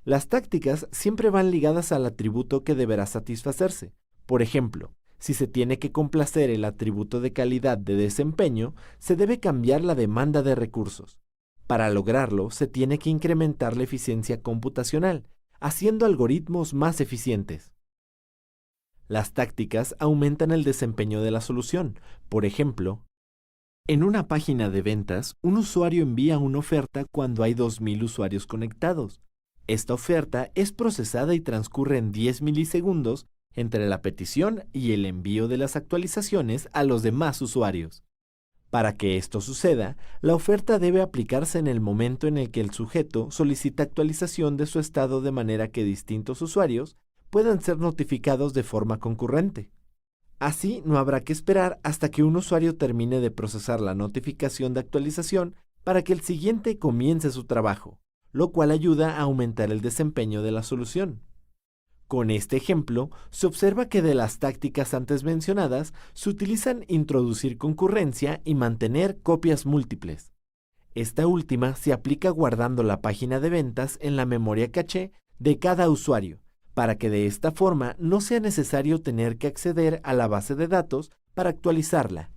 Las tácticas siempre van ligadas al atributo que deberá satisfacerse. Por ejemplo, si se tiene que complacer el atributo de calidad de desempeño, se debe cambiar la demanda de recursos. Para lograrlo, se tiene que incrementar la eficiencia computacional, haciendo algoritmos más eficientes. Las tácticas aumentan el desempeño de la solución. Por ejemplo, en una página de ventas, un usuario envía una oferta cuando hay 2000 usuarios conectados. Esta oferta es procesada y transcurre en 10 milisegundos entre la petición y el envío de las actualizaciones a los demás usuarios. Para que esto suceda, la oferta debe aplicarse en el momento en el que el sujeto solicita actualización de su estado de manera que distintos usuarios puedan ser notificados de forma concurrente. Así, no habrá que esperar hasta que un usuario termine de procesar la notificación de actualización para que el siguiente comience su trabajo, lo cual ayuda a aumentar el desempeño de la solución. Con este ejemplo, se observa que de las tácticas antes mencionadas se utilizan introducir concurrencia y mantener copias múltiples. Esta última se aplica guardando la página de ventas en la memoria caché de cada usuario, para que de esta forma no sea necesario tener que acceder a la base de datos para actualizarla.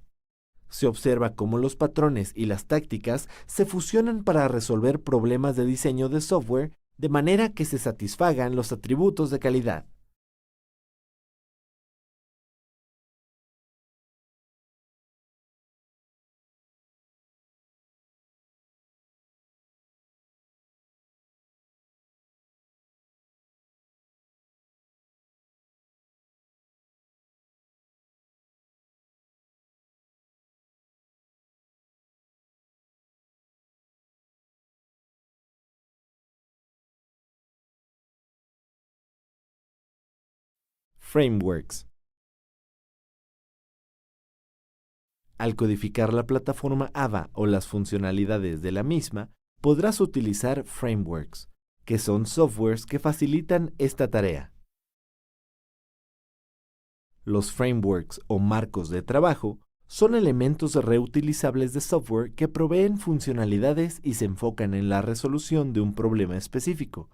Se observa cómo los patrones y las tácticas se fusionan para resolver problemas de diseño de software de manera que se satisfagan los atributos de calidad. Frameworks. Al codificar la plataforma AVA o las funcionalidades de la misma, podrás utilizar frameworks, que son softwares que facilitan esta tarea. Los frameworks o marcos de trabajo son elementos reutilizables de software que proveen funcionalidades y se enfocan en la resolución de un problema específico,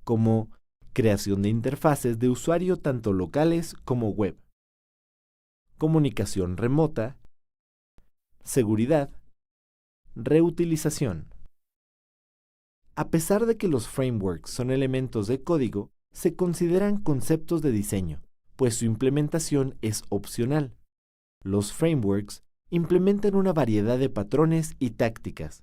como creación de interfaces de usuario tanto locales como web, comunicación remota, seguridad, reutilización. A pesar de que los frameworks son elementos de código, se consideran conceptos de diseño, pues su implementación es opcional. Los frameworks implementan una variedad de patrones y tácticas.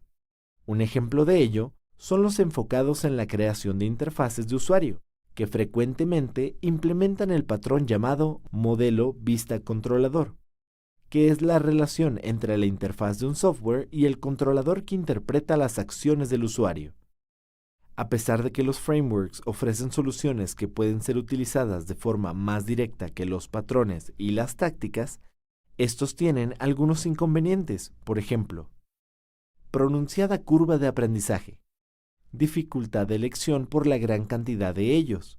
Un ejemplo de ello son los enfocados en la creación de interfaces de usuario, que frecuentemente implementan el patrón llamado modelo vista controlador, que es la relación entre la interfaz de un software y el controlador que interpreta las acciones del usuario. A pesar de que los frameworks ofrecen soluciones que pueden ser utilizadas de forma más directa que los patrones y las tácticas, estos tienen algunos inconvenientes, por ejemplo, pronunciada curva de aprendizaje, dificultad de elección por la gran cantidad de ellos,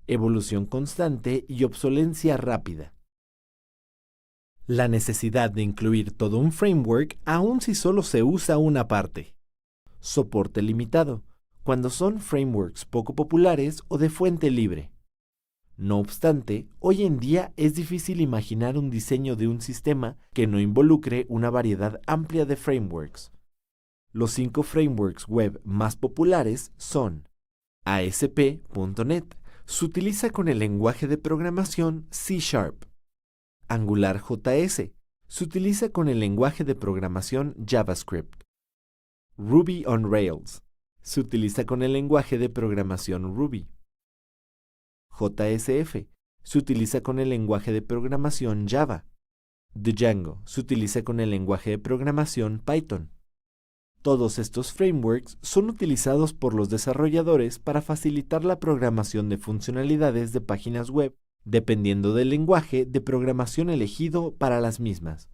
evolución constante y obsolencia rápida. La necesidad de incluir todo un framework aun si solo se usa una parte. Soporte limitado, cuando son frameworks poco populares o de fuente libre. No obstante, hoy en día es difícil imaginar un diseño de un sistema que no involucre una variedad amplia de frameworks. Los 5 frameworks web más populares son ASP.NET, se utiliza con el lenguaje de programación C#. AngularJS, se utiliza con el lenguaje de programación JavaScript. Ruby on Rails, se utiliza con el lenguaje de programación Ruby. JSF, se utiliza con el lenguaje de programación Java. Django, se utiliza con el lenguaje de programación Python. Todos estos frameworks son utilizados por los desarrolladores para facilitar la programación de funcionalidades de páginas web, dependiendo del lenguaje de programación elegido para las mismas.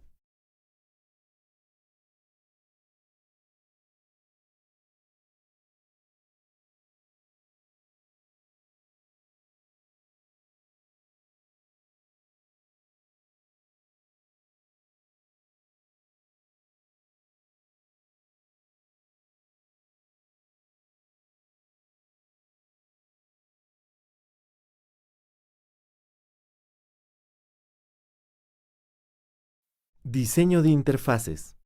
Diseño de interfaces.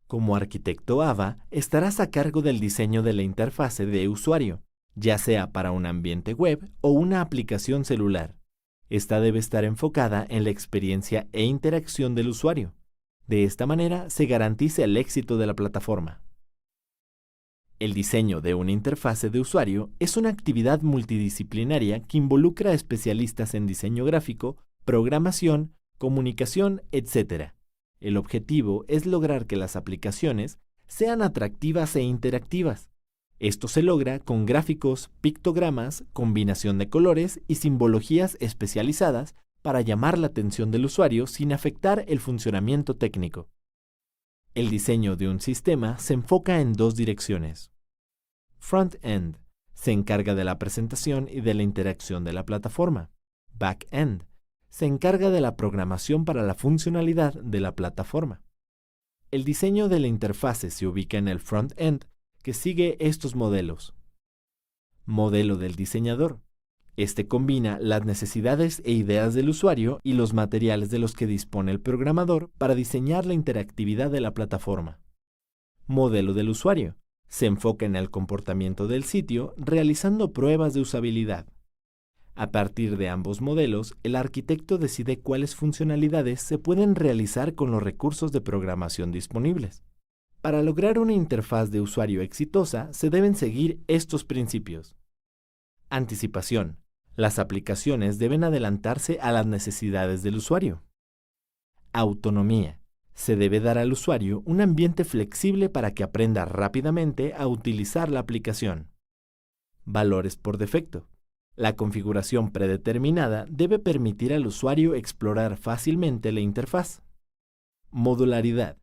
Como arquitecto AVA, estarás a cargo del diseño de la interfase de usuario, ya sea para un ambiente web o una aplicación celular. Esta debe estar enfocada en la experiencia e interacción del usuario. De esta manera se garantiza el éxito de la plataforma. El diseño de una interfase de usuario es una actividad multidisciplinaria que involucra a especialistas en diseño gráfico, programación, comunicación, etc. El objetivo es lograr que las aplicaciones sean atractivas e interactivas. Esto se logra con gráficos, pictogramas, combinación de colores y simbologías especializadas para llamar la atención del usuario sin afectar el funcionamiento técnico. El diseño de un sistema se enfoca en dos direcciones. Front-end se encarga de la presentación y de la interacción de la plataforma. Back-end se encarga de la programación para la funcionalidad de la plataforma. El diseño de la interfase se ubica en el front-end, que sigue estos modelos. Modelo del diseñador. Este combina las necesidades e ideas del usuario y los materiales de los que dispone el programador para diseñar la interactividad de la plataforma. Modelo del usuario. Se enfoca en el comportamiento del sitio realizando pruebas de usabilidad. A partir de ambos modelos, el arquitecto decide cuáles funcionalidades se pueden realizar con los recursos de programación disponibles. Para lograr una interfaz de usuario exitosa, se deben seguir estos principios. Anticipación. Las aplicaciones deben adelantarse a las necesidades del usuario. Autonomía. Se debe dar al usuario un ambiente flexible para que aprenda rápidamente a utilizar la aplicación. Valores por defecto. La configuración predeterminada debe permitir al usuario explorar fácilmente la interfaz. Modularidad.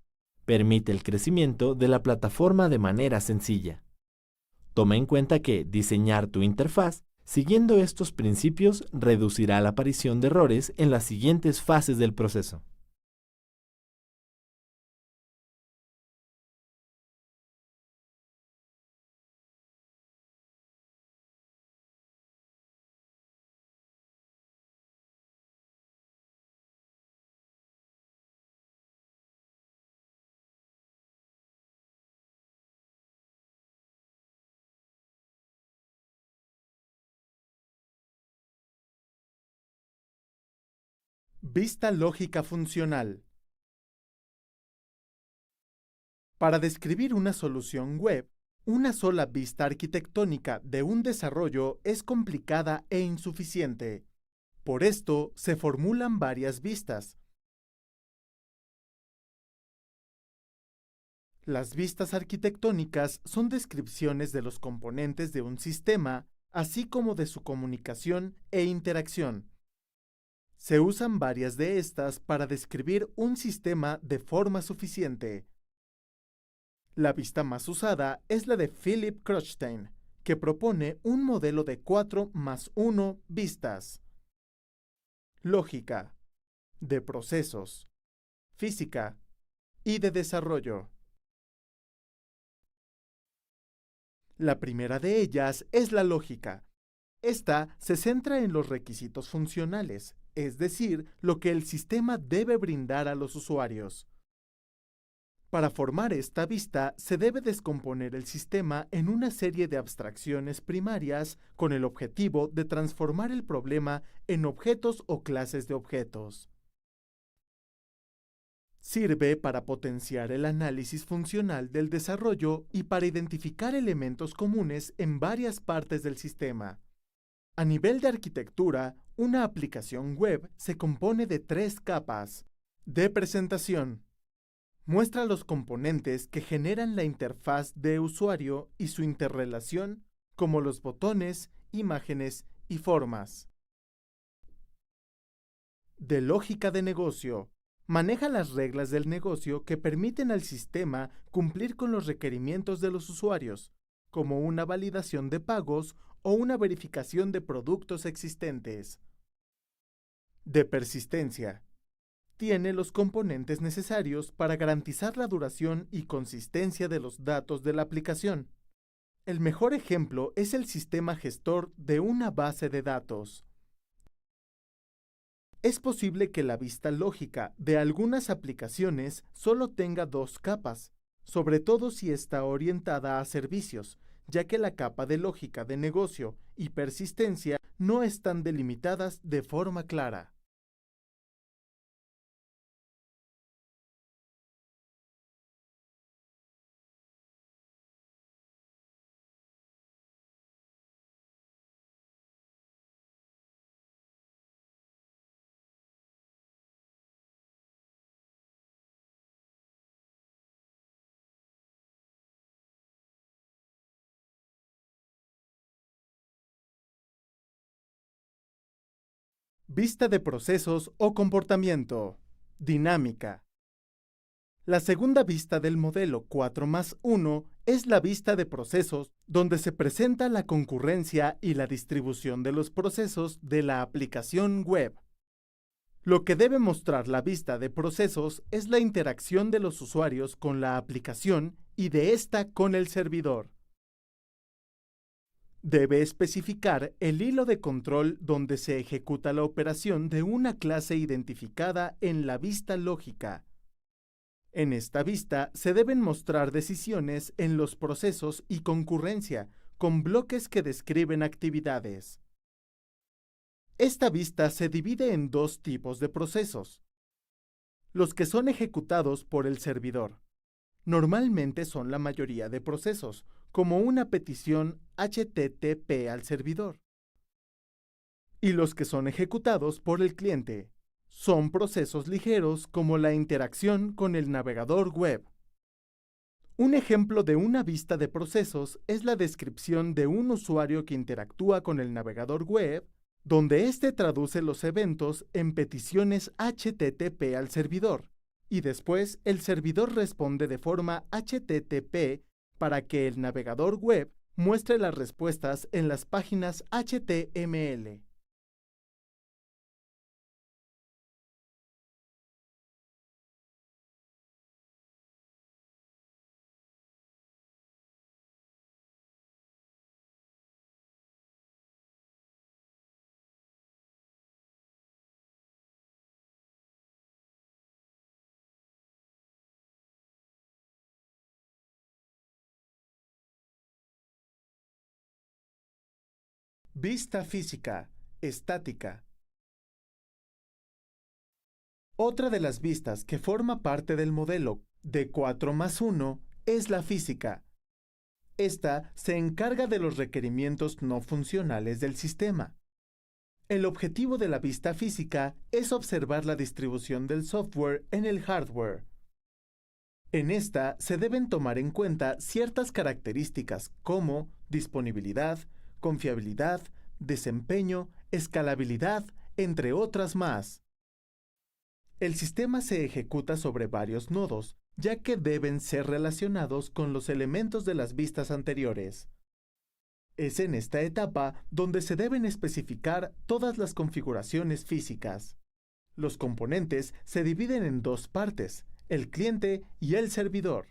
Permite el crecimiento de la plataforma de manera sencilla. Toma en cuenta que diseñar tu interfaz siguiendo estos principios reducirá la aparición de errores en las siguientes fases del proceso. Vista lógica funcional. Para describir una solución web, una sola vista arquitectónica de un desarrollo es complicada e insuficiente. Por esto, se formulan varias vistas. Las vistas arquitectónicas son descripciones de los componentes de un sistema, así como de su comunicación e interacción. Se usan varias de estas para describir un sistema de forma suficiente. La vista más usada es la de Philip Krotstein, que propone un modelo de 4+1 vistas. Lógica, de procesos, física y de desarrollo. La primera de ellas es la lógica. Esta se centra en los requisitos funcionales, es decir, lo que el sistema debe brindar a los usuarios. Para formar esta vista, se debe descomponer el sistema en una serie de abstracciones primarias con el objetivo de transformar el problema en objetos o clases de objetos. Sirve para potenciar el análisis funcional del desarrollo y para identificar elementos comunes en varias partes del sistema. A nivel de arquitectura, una aplicación web se compone de 3 capas. De presentación. Muestra los componentes que generan la interfaz de usuario y su interrelación, como los botones, imágenes y formas. De lógica de negocio. Maneja las reglas del negocio que permiten al sistema cumplir con los requerimientos de los usuarios, como una validación de pagos o una verificación de productos existentes. De persistencia. Tiene los componentes necesarios para garantizar la duración y consistencia de los datos de la aplicación. El mejor ejemplo es el sistema gestor de una base de datos. Es posible que la vista lógica de algunas aplicaciones solo tenga dos capas, sobre todo si está orientada a servicios, ya que la capa de lógica de negocio y persistencia no están delimitadas de forma clara. Vista de procesos o comportamiento. Dinámica. La segunda vista del modelo 4+1 es la vista de procesos, donde se presenta la concurrencia y la distribución de los procesos de la aplicación web. Lo que debe mostrar la vista de procesos es la interacción de los usuarios con la aplicación y de ésta con el servidor. Debe especificar el hilo de control donde se ejecuta la operación de una clase identificada en la vista lógica. En esta vista se deben mostrar decisiones en los procesos y concurrencia, con bloques que describen actividades. Esta vista se divide en dos tipos de procesos. Los que son ejecutados por el servidor. Normalmente son la mayoría de procesos, como una petición HTTP al servidor. Y los que son ejecutados por el cliente. Son procesos ligeros como la interacción con el navegador web. Un ejemplo de una vista de procesos es la descripción de un usuario que interactúa con el navegador web, donde éste traduce los eventos en peticiones HTTP al servidor, y después el servidor responde de forma HTTP para que el navegador web muestre las respuestas en las páginas HTML. Vista física, estática. Otra de las vistas que forma parte del modelo de 4+1 es la física. Esta se encarga de los requerimientos no funcionales del sistema. El objetivo de la vista física es observar la distribución del software en el hardware. En esta se deben tomar en cuenta ciertas características como disponibilidad, confiabilidad, desempeño, escalabilidad, entre otras más. El sistema se ejecuta sobre varios nodos, ya que deben ser relacionados con los elementos de las vistas anteriores. Es en esta etapa donde se deben especificar todas las configuraciones físicas. Los componentes se dividen en dos partes, el cliente y el servidor.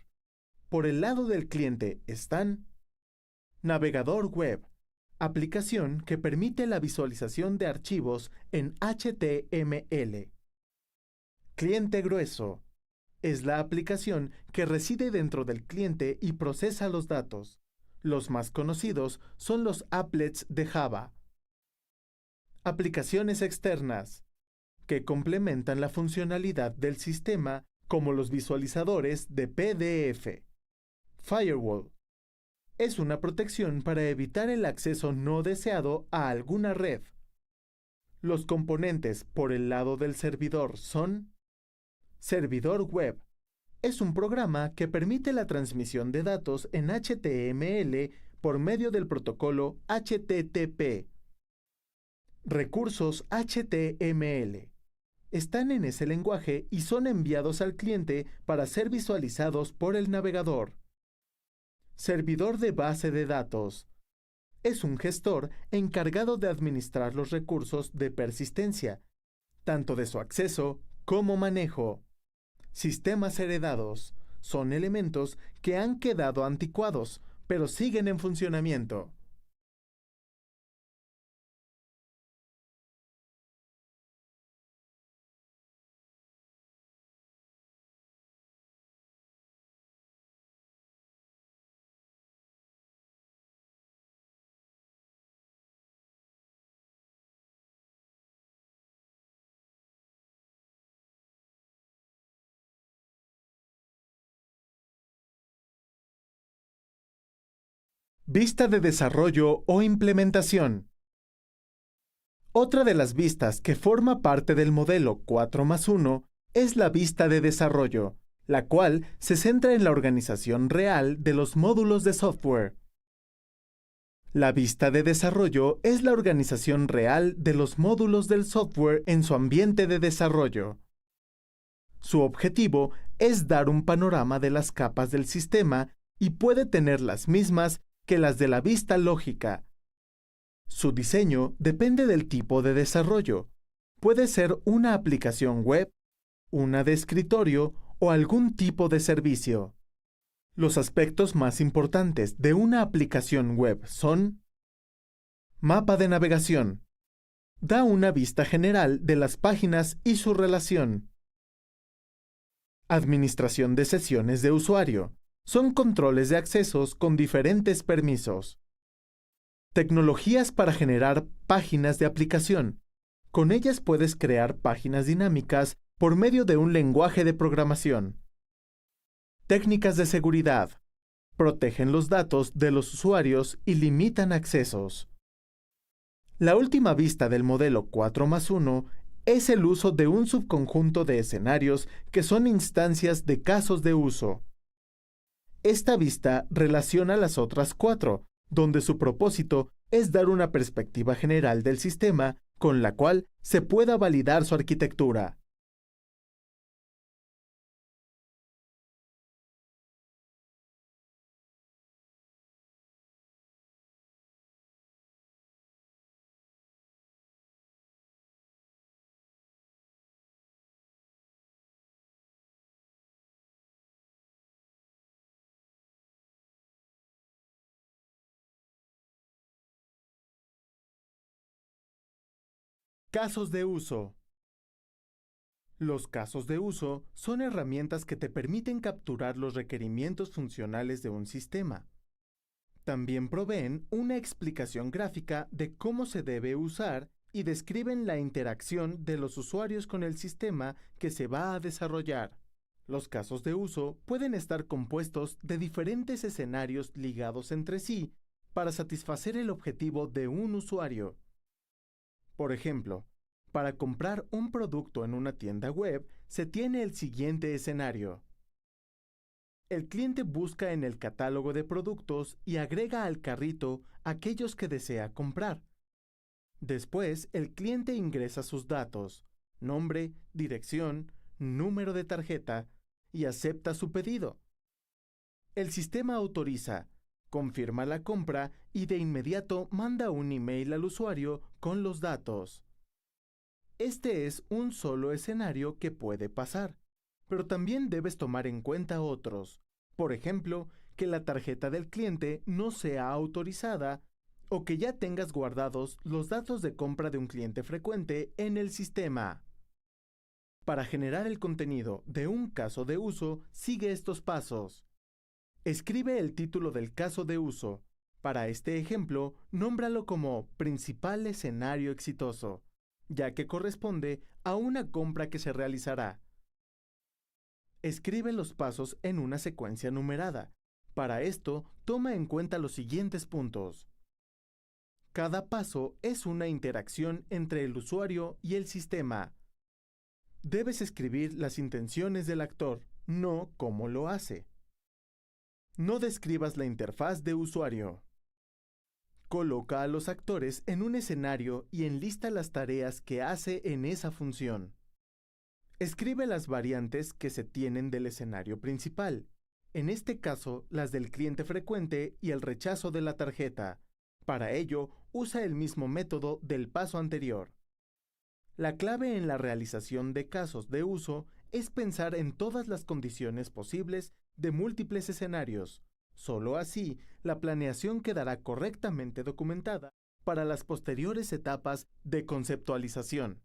Por el lado del cliente están navegador web, aplicación que permite la visualización de archivos en HTML. Cliente grueso. Es la aplicación que reside dentro del cliente y procesa los datos. Los más conocidos son los applets de Java. Aplicaciones externas, que complementan la funcionalidad del sistema, como los visualizadores de PDF. Firewall. Es una protección para evitar el acceso no deseado a alguna red. Los componentes por el lado del servidor son servidor web. Es un programa que permite la transmisión de datos en HTML por medio del protocolo HTTP. Recursos HTML. Están en ese lenguaje y son enviados al cliente para ser visualizados por el navegador. Servidor de base de datos. Es un gestor encargado de administrar los recursos de persistencia, tanto de su acceso como manejo. Sistemas heredados. Son elementos que han quedado anticuados, pero siguen en funcionamiento. Vista de desarrollo o implementación. Otra de las vistas que forma parte del modelo 4+1 es la vista de desarrollo, la cual se centra en la organización real de los módulos de software. La vista de desarrollo es la organización real de los módulos del software en su ambiente de desarrollo. Su objetivo es dar un panorama de las capas del sistema y puede tener las mismas que las de la vista lógica. Su diseño depende del tipo de desarrollo. Puede ser una aplicación web, una de escritorio o algún tipo de servicio. Los aspectos más importantes de una aplicación web son: mapa de navegación. Da una vista general de las páginas y su relación. Administración de sesiones de usuario. Son controles de accesos con diferentes permisos. Tecnologías para generar páginas de aplicación. Con ellas puedes crear páginas dinámicas por medio de un lenguaje de programación. Técnicas de seguridad. Protegen los datos de los usuarios y limitan accesos. La última vista del modelo 4+1 es el uso de un subconjunto de escenarios que son instancias de casos de uso. Esta vista relaciona las otras 4, donde su propósito es dar una perspectiva general del sistema con la cual se pueda validar su arquitectura. Casos de uso. Los casos de uso son herramientas que te permiten capturar los requerimientos funcionales de un sistema. También proveen una explicación gráfica de cómo se debe usar y describen la interacción de los usuarios con el sistema que se va a desarrollar. Los casos de uso pueden estar compuestos de diferentes escenarios ligados entre sí para satisfacer el objetivo de un usuario. Por ejemplo, para comprar un producto en una tienda web, se tiene el siguiente escenario. El cliente busca en el catálogo de productos y agrega al carrito aquellos que desea comprar. Después, el cliente ingresa sus datos, nombre, dirección, número de tarjeta, y acepta su pedido. El sistema autoriza, confirma la compra y de inmediato manda un email al usuario con los datos. Este es un solo escenario que puede pasar, pero también debes tomar en cuenta otros. Por ejemplo, que la tarjeta del cliente no sea autorizada o que ya tengas guardados los datos de compra de un cliente frecuente en el sistema. Para generar el contenido de un caso de uso, sigue estos pasos. Escribe el título del caso de uso. Para este ejemplo, nómbralo como principal escenario exitoso, ya que corresponde a una compra que se realizará. Escribe los pasos en una secuencia numerada. Para esto, toma en cuenta los siguientes puntos. Cada paso es una interacción entre el usuario y el sistema. Debes escribir las intenciones del actor, no cómo lo hace. No describas la interfaz de usuario. Coloca a los actores en un escenario y enlista las tareas que hace en esa función. Escribe las variantes que se tienen del escenario principal, en este caso las del cliente frecuente y el rechazo de la tarjeta. Para ello, usa el mismo método del paso anterior. La clave en la realización de casos de uso es pensar en todas las condiciones posibles de múltiples escenarios. Solo así, la planeación quedará correctamente documentada para las posteriores etapas de conceptualización.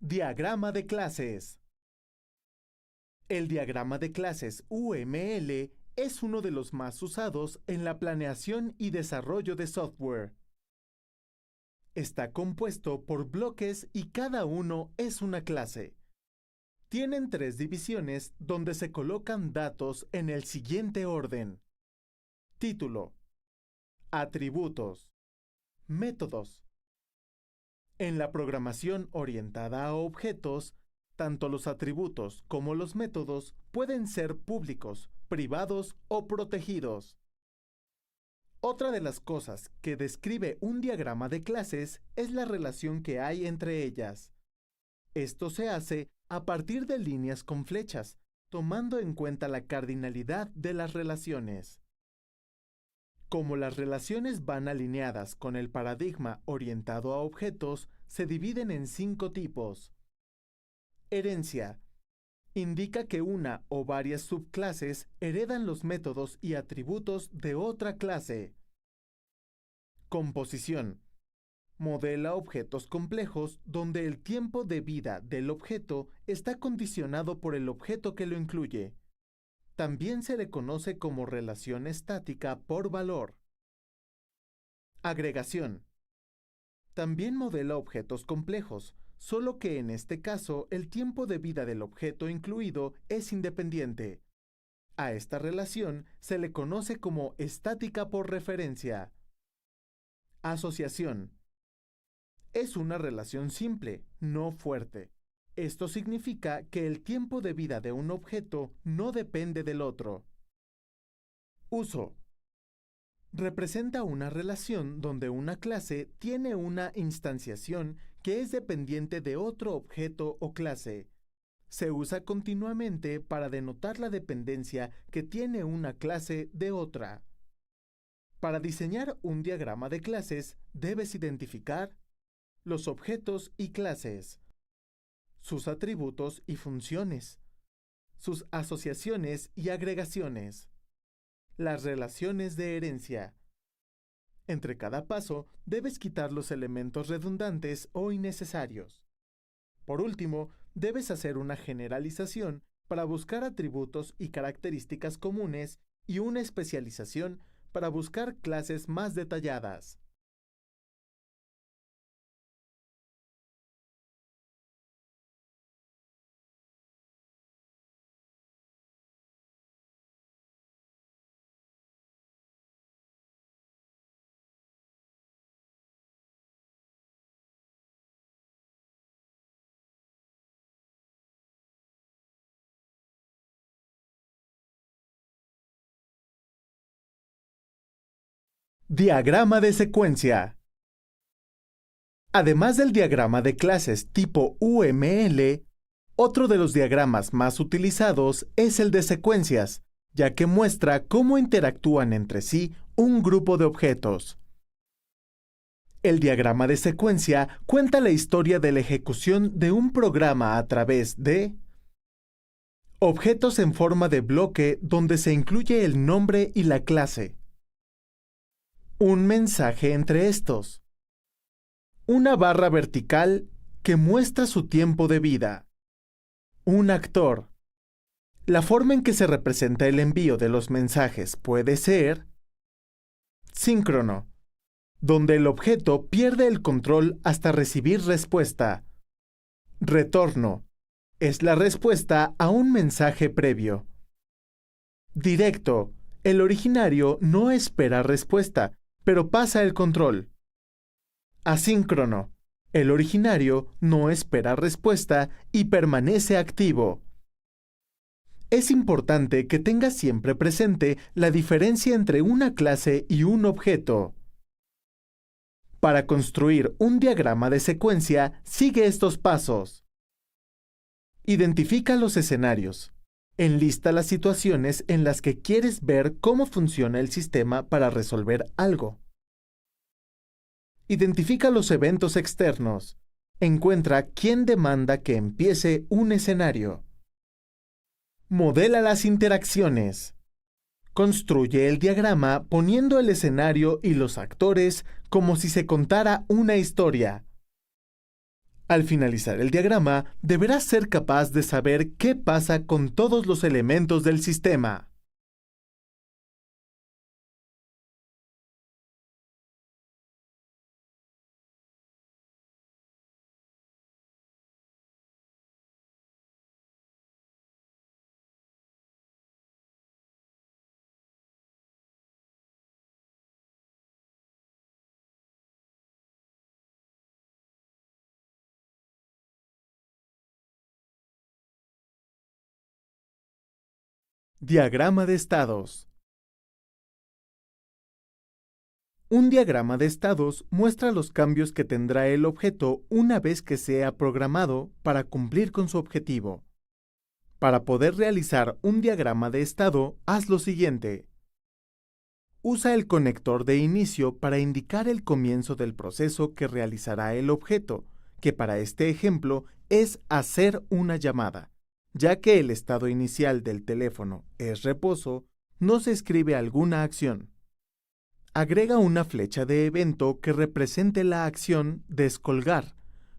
Diagrama de clases. El diagrama de clases UML es uno de los más usados en la planeación y desarrollo de software. Está compuesto por bloques y cada uno es una clase. Tienen 3 divisiones donde se colocan datos en el siguiente orden: título, atributos, métodos. En la programación orientada a objetos, tanto los atributos como los métodos pueden ser públicos, privados o protegidos. Otra de las cosas que describe un diagrama de clases es la relación que hay entre ellas. Esto se hace a partir de líneas con flechas, tomando en cuenta la cardinalidad de las relaciones. Como las relaciones van alineadas con el paradigma orientado a objetos, se dividen en 5 tipos. Herencia. Indica que una o varias subclases heredan los métodos y atributos de otra clase. Composición. Modela objetos complejos donde el tiempo de vida del objeto está condicionado por el objeto que lo incluye. También se le conoce como relación estática por valor. Agregación. También modela objetos complejos, solo que en este caso el tiempo de vida del objeto incluido es independiente. A esta relación se le conoce como estática por referencia. Asociación. Es una relación simple, no fuerte. Esto significa que el tiempo de vida de un objeto no depende del otro. Uso. Representa una relación donde una clase tiene una instanciación que es dependiente de otro objeto o clase. Se usa continuamente para denotar la dependencia que tiene una clase de otra. Para diseñar un diagrama de clases, debes identificar los objetos y clases, sus atributos y funciones, sus asociaciones y agregaciones, las relaciones de herencia. Entre cada paso, debes quitar los elementos redundantes o innecesarios. Por último, debes hacer una generalización para buscar atributos y características comunes y una especialización para buscar clases más detalladas. Diagrama de secuencia. Además del diagrama de clases tipo UML, otro de los diagramas más utilizados es el de secuencias, ya que muestra cómo interactúan entre sí un grupo de objetos. El diagrama de secuencia cuenta la historia de la ejecución de un programa a través de objetos en forma de bloque donde se incluye el nombre y la clase, un mensaje entre estos, una barra vertical que muestra su tiempo de vida, un actor. La forma en que se representa el envío de los mensajes puede ser síncrono, donde el objeto pierde el control hasta recibir respuesta. Retorno. Es la respuesta a un mensaje previo. Directo. El originario no espera respuesta, pero pasa el control. Asíncrono. El originario no espera respuesta y permanece activo. Es importante que tengas siempre presente la diferencia entre una clase y un objeto. Para construir un diagrama de secuencia, sigue estos pasos. Identifica los escenarios. Enlista las situaciones en las que quieres ver cómo funciona el sistema para resolver algo. Identifica los eventos externos. Encuentra quién demanda que empiece un escenario. Modela las interacciones. Construye el diagrama poniendo el escenario y los actores como si se contara una historia. Al finalizar el diagrama, deberás ser capaz de saber qué pasa con todos los elementos del sistema. Diagrama de estados. Un diagrama de estados muestra los cambios que tendrá el objeto una vez que sea programado para cumplir con su objetivo. Para poder realizar un diagrama de estado, haz lo siguiente. Usa el conector de inicio para indicar el comienzo del proceso que realizará el objeto, que para este ejemplo es hacer una llamada. Ya que el estado inicial del teléfono es reposo, no se escribe alguna acción. Agrega una flecha de evento que represente la acción descolgar.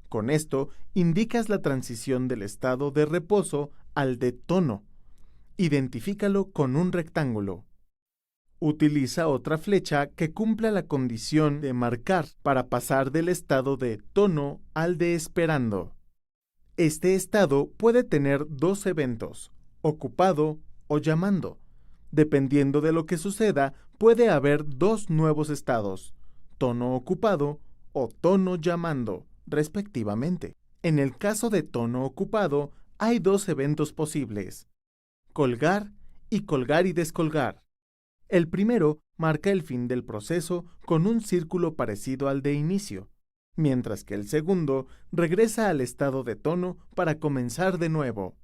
Con esto, indicas la transición del estado de reposo al de tono. Identifícalo con un rectángulo. Utiliza otra flecha que cumpla la condición de marcar para pasar del estado de tono al de esperando. Este estado puede tener dos eventos, ocupado o llamando. Dependiendo de lo que suceda, puede haber dos nuevos estados, tono ocupado o tono llamando, respectivamente. En el caso de tono ocupado, hay dos eventos posibles, colgar y descolgar. El primero marca el fin del proceso con un círculo parecido al de inicio, mientras que el segundo regresa al estado de tono para comenzar de nuevo.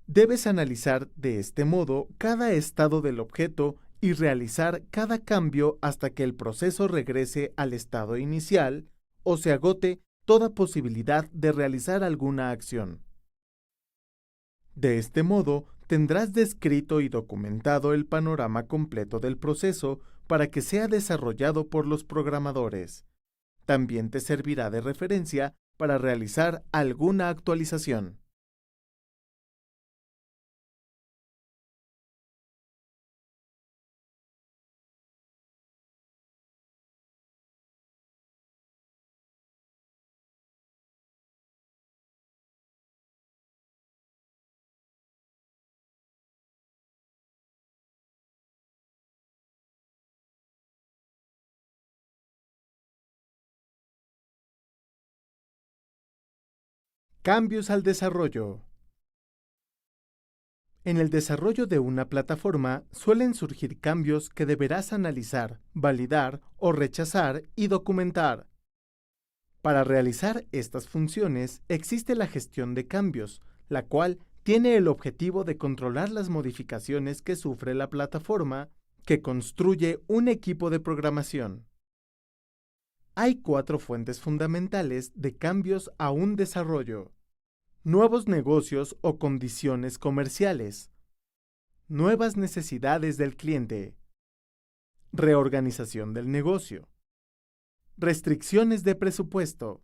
Debes analizar de este modo cada estado del objeto y realizar cada cambio hasta que el proceso regrese al estado inicial o se agote toda posibilidad de realizar alguna acción. De este modo, tendrás descrito y documentado el panorama completo del proceso para que sea desarrollado por los programadores. También te servirá de referencia para realizar alguna actualización. Cambios al desarrollo. En el desarrollo de una plataforma suelen surgir cambios que deberás analizar, validar o rechazar y documentar. Para realizar estas funciones existe la gestión de cambios, la cual tiene el objetivo de controlar las modificaciones que sufre la plataforma que construye un equipo de programación. Hay 4 fuentes fundamentales de cambios a un desarrollo: nuevos negocios o condiciones comerciales, nuevas necesidades del cliente, reorganización del negocio, restricciones de presupuesto.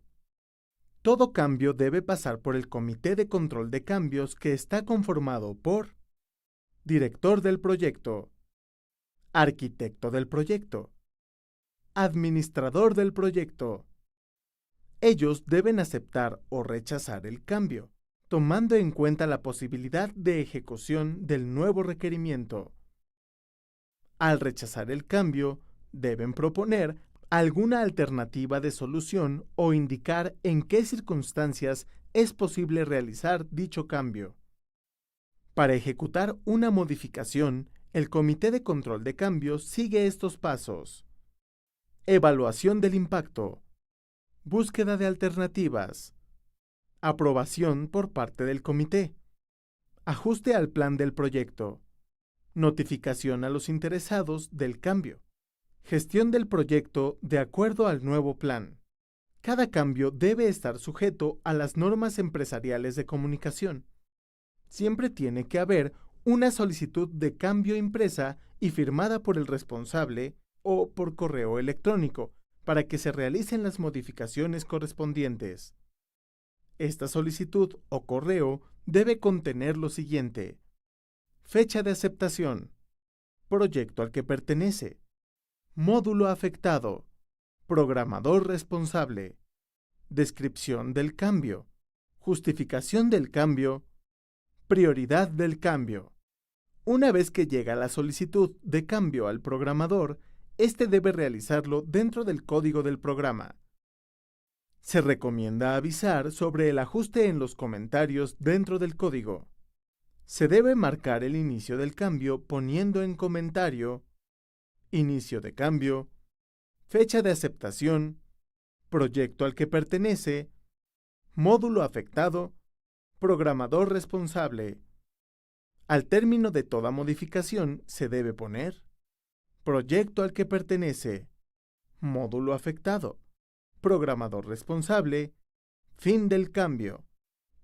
Todo cambio debe pasar por el Comité de Control de Cambios, que está conformado por director del proyecto, arquitecto del proyecto, administrador del proyecto. Ellos deben aceptar o rechazar el cambio, tomando en cuenta la posibilidad de ejecución del nuevo requerimiento. Al rechazar el cambio, deben proponer alguna alternativa de solución o indicar en qué circunstancias es posible realizar dicho cambio. Para ejecutar una modificación, el Comité de Control de Cambios sigue estos pasos: evaluación del impacto, búsqueda de alternativas, aprobación por parte del comité, ajuste al plan del proyecto, notificación a los interesados del cambio, gestión del proyecto de acuerdo al nuevo plan. Cada cambio debe estar sujeto a las normas empresariales de comunicación. Siempre tiene que haber una solicitud de cambio impresa y firmada por el responsable o por correo electrónico para que se realicen las modificaciones correspondientes. Esta solicitud o correo debe contener lo siguiente: fecha de aceptación, proyecto al que pertenece, módulo afectado, programador responsable, descripción del cambio, justificación del cambio, prioridad del cambio. Una vez que llega la solicitud de cambio al programador, éste debe realizarlo dentro del código del programa. Se recomienda avisar sobre el ajuste en los comentarios dentro del código. Se debe marcar el inicio del cambio poniendo en comentario: inicio de cambio, fecha de aceptación, proyecto al que pertenece, módulo afectado, programador responsable. Al término de toda modificación se debe poner: proyecto al que pertenece, módulo afectado, programador responsable, fin del cambio.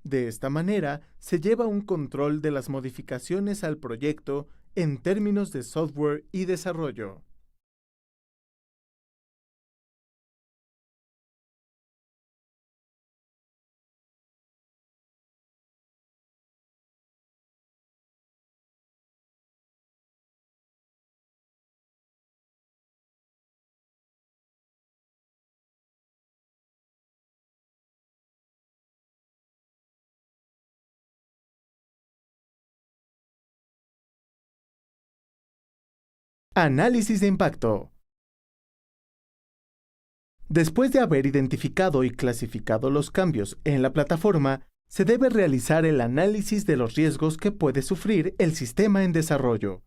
De esta manera se lleva un control de las modificaciones al proyecto en términos de software y desarrollo. Análisis de impacto. Después de haber identificado y clasificado los cambios en la plataforma, se debe realizar el análisis de los riesgos que puede sufrir el sistema en desarrollo.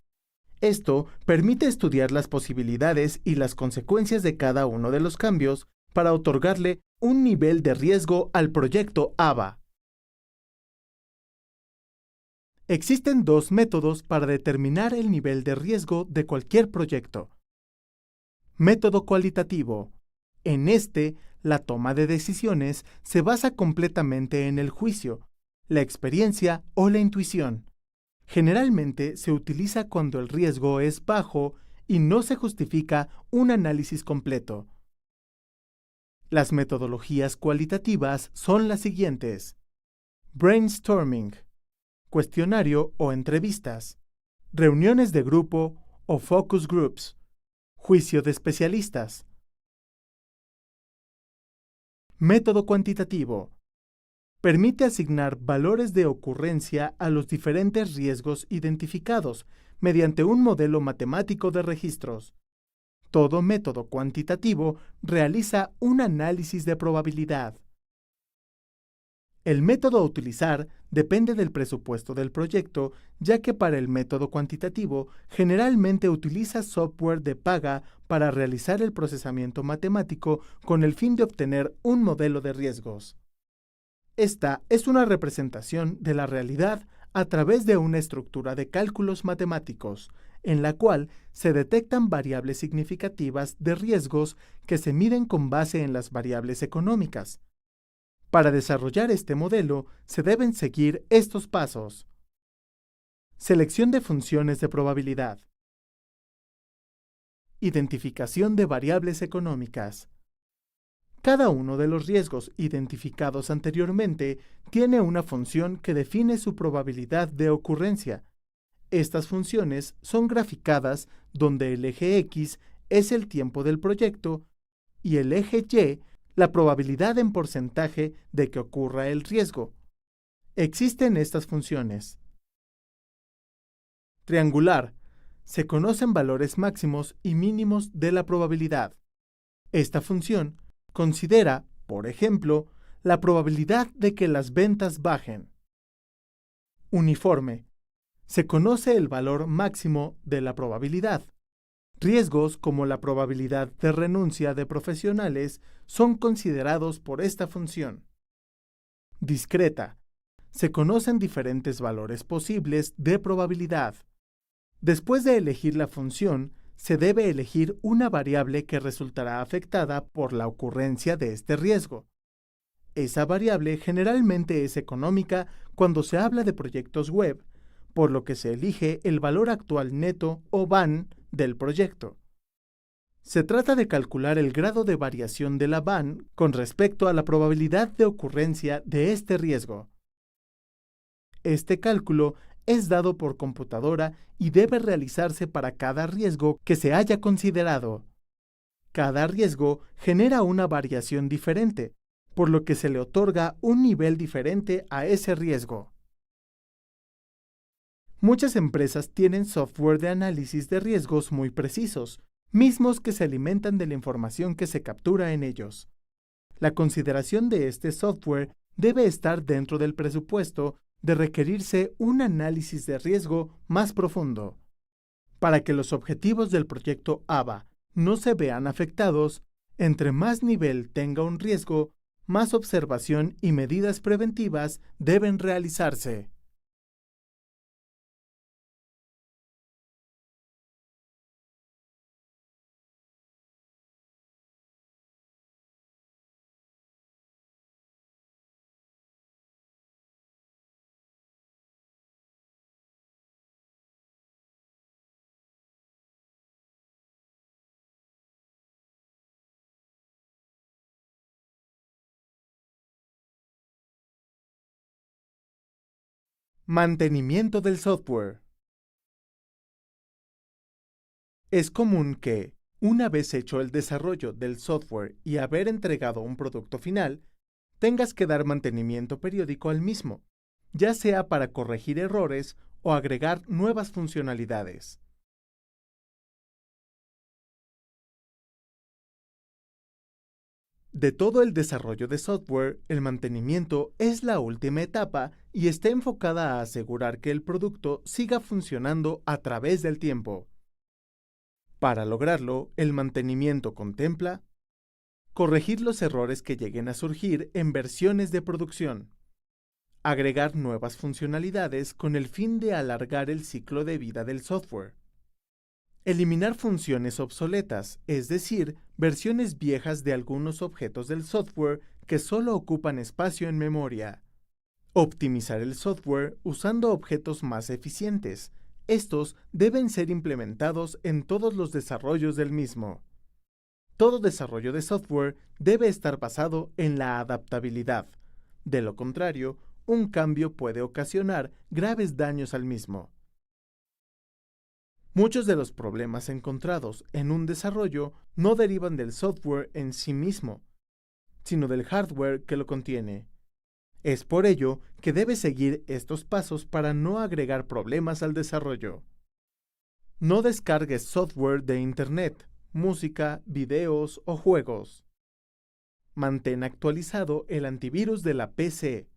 Esto permite estudiar las posibilidades y las consecuencias de cada uno de los cambios para otorgarle un nivel de riesgo al proyecto ABA. Existen dos métodos para determinar el nivel de riesgo de cualquier proyecto. Método cualitativo. En este, la toma de decisiones se basa completamente en el juicio, la experiencia o la intuición. Generalmente se utiliza cuando el riesgo es bajo y no se justifica un análisis completo. Las metodologías cualitativas son las siguientes: brainstorming, cuestionario o entrevistas, reuniones de grupo o focus groups, juicio de especialistas. Método cuantitativo. Permite asignar valores de ocurrencia a los diferentes riesgos identificados mediante un modelo matemático de registros. Todo método cuantitativo realiza un análisis de probabilidad. El método a utilizar depende del presupuesto del proyecto, ya que para el método cuantitativo generalmente utiliza software de paga para realizar el procesamiento matemático con el fin de obtener un modelo de riesgos. Esta es una representación de la realidad a través de una estructura de cálculos matemáticos, en la cual se detectan variables significativas de riesgos que se miden con base en las variables económicas. Para desarrollar este modelo, se deben seguir estos pasos. Selección de funciones de probabilidad. Identificación de variables económicas. Cada uno de los riesgos identificados anteriormente tiene una función que define su probabilidad de ocurrencia. Estas funciones son graficadas donde el eje X es el tiempo del proyecto y el eje Y la probabilidad en porcentaje de que ocurra el riesgo. Existen estas funciones. Triangular. Se conocen valores máximos y mínimos de la probabilidad. Esta función considera, por ejemplo, la probabilidad de que las ventas bajen. Uniforme. Se conoce el valor máximo de la probabilidad. Riesgos como la probabilidad de renuncia de profesionales son considerados por esta función. Discreta. Se conocen diferentes valores posibles de probabilidad. Después de elegir la función, se debe elegir una variable que resultará afectada por la ocurrencia de este riesgo. Esa variable generalmente es económica cuando se habla de proyectos web, por lo que se elige el valor actual neto o VAN del proyecto. Se trata de calcular el grado de variación de la van con respecto a la probabilidad de ocurrencia de este riesgo. Este cálculo es dado por computadora y debe realizarse para cada riesgo que se haya considerado. Cada riesgo genera una variación diferente, por lo que se le otorga un nivel diferente a ese riesgo. Muchas empresas tienen software de análisis de riesgos muy precisos, mismos que se alimentan de la información que se captura en ellos. La consideración de este software debe estar dentro del presupuesto de requerirse un análisis de riesgo más profundo. Para que los objetivos del proyecto AVA no se vean afectados, entre más nivel tenga un riesgo, más observación y medidas preventivas deben realizarse. Mantenimiento del software. Es común que, una vez hecho el desarrollo del software y haber entregado un producto final, tengas que dar mantenimiento periódico al mismo, ya sea para corregir errores o agregar nuevas funcionalidades. De todo el desarrollo de software, el mantenimiento es la última etapa y está enfocada a asegurar que el producto siga funcionando a través del tiempo. Para lograrlo, el mantenimiento contempla corregir los errores que lleguen a surgir en versiones de producción, agregar nuevas funcionalidades con el fin de alargar el ciclo de vida del software, eliminar funciones obsoletas, es decir, versiones viejas de algunos objetos del software que solo ocupan espacio en memoria. Optimizar el software usando objetos más eficientes. Estos deben ser implementados en todos los desarrollos del mismo. Todo desarrollo de software debe estar basado en la adaptabilidad. De lo contrario, un cambio puede ocasionar graves daños al mismo. Muchos de los problemas encontrados en un desarrollo no derivan del software en sí mismo, sino del hardware que lo contiene. Es por ello que debe seguir estos pasos para no agregar problemas al desarrollo. No descargues software de Internet, música, videos o juegos. Mantén actualizado el antivirus de la PC.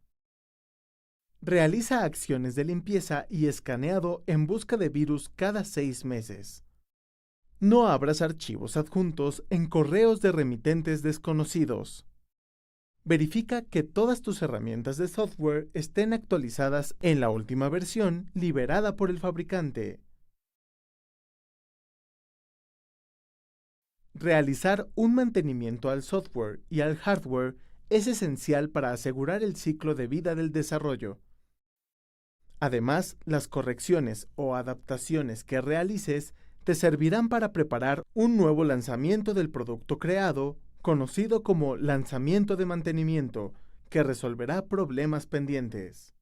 Realiza acciones de limpieza y escaneado en busca de virus cada 6 meses. No abras archivos adjuntos en correos de remitentes desconocidos. Verifica que todas tus herramientas de software estén actualizadas en la última versión liberada por el fabricante. Realizar un mantenimiento al software y al hardware es esencial para asegurar el ciclo de vida del desarrollo. Además, las correcciones o adaptaciones que realices te servirán para preparar un nuevo lanzamiento del producto creado, conocido como lanzamiento de mantenimiento, que resolverá problemas pendientes.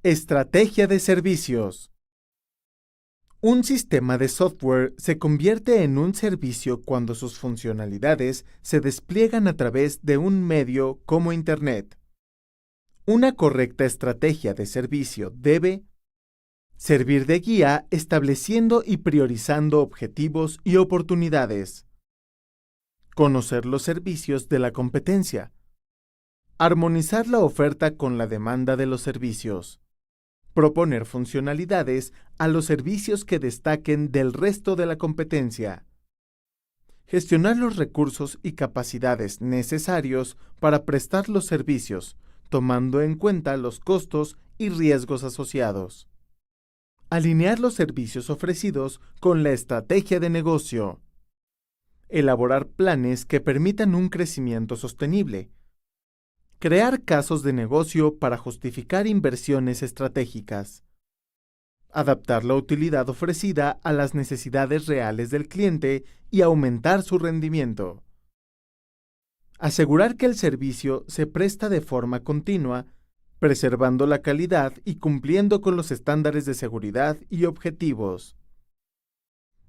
Estrategia de servicios. Un sistema de software se convierte en un servicio cuando sus funcionalidades se despliegan a través de un medio como Internet. Una correcta estrategia de servicio debe servir de guía estableciendo y priorizando objetivos y oportunidades. Conocer los servicios de la competencia. Armonizar la oferta con la demanda de los servicios. Proponer funcionalidades a los servicios que destaquen del resto de la competencia. Gestionar los recursos y capacidades necesarios para prestar los servicios, tomando en cuenta los costos y riesgos asociados. Alinear los servicios ofrecidos con la estrategia de negocio. Elaborar planes que permitan un crecimiento sostenible. Crear casos de negocio para justificar inversiones estratégicas. Adaptar la utilidad ofrecida a las necesidades reales del cliente y aumentar su rendimiento. Asegurar que el servicio se presta de forma continua, preservando la calidad y cumpliendo con los estándares de seguridad y objetivos.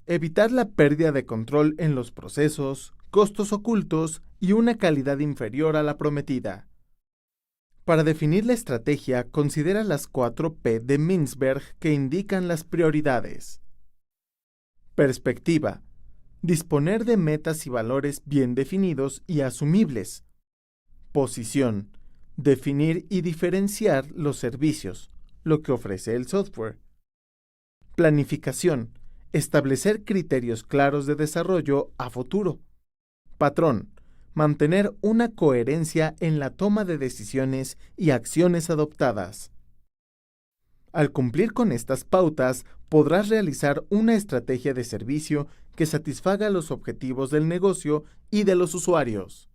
Evitar la pérdida de control en los procesos, costos ocultos y una calidad inferior a la prometida. Para definir la estrategia, considera las 4 P de Mintzberg que indican las prioridades. Perspectiva. Disponer de metas y valores bien definidos y asumibles. Posición. Definir y diferenciar los servicios, lo que ofrece el software. Planificación. Establecer criterios claros de desarrollo a futuro. Patrón. Mantener una coherencia en la toma de decisiones y acciones adoptadas. Al cumplir con estas pautas, podrás realizar una estrategia de servicio que satisfaga los objetivos del negocio y de los usuarios.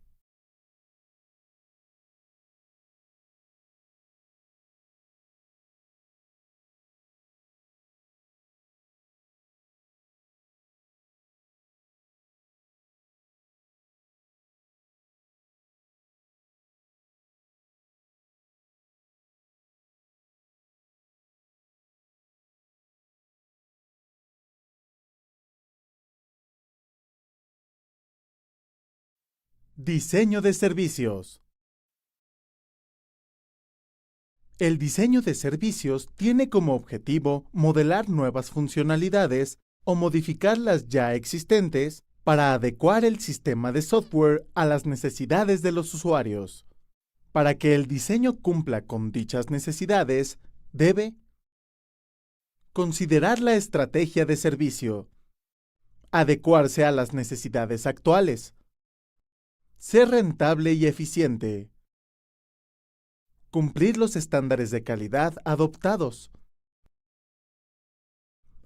Diseño de servicios. El diseño de servicios tiene como objetivo modelar nuevas funcionalidades o modificar las ya existentes para adecuar el sistema de software a las necesidades de los usuarios. Para que el diseño cumpla con dichas necesidades, debe considerar la estrategia de servicio, adecuarse a las necesidades actuales, ser rentable y eficiente, cumplir los estándares de calidad adoptados,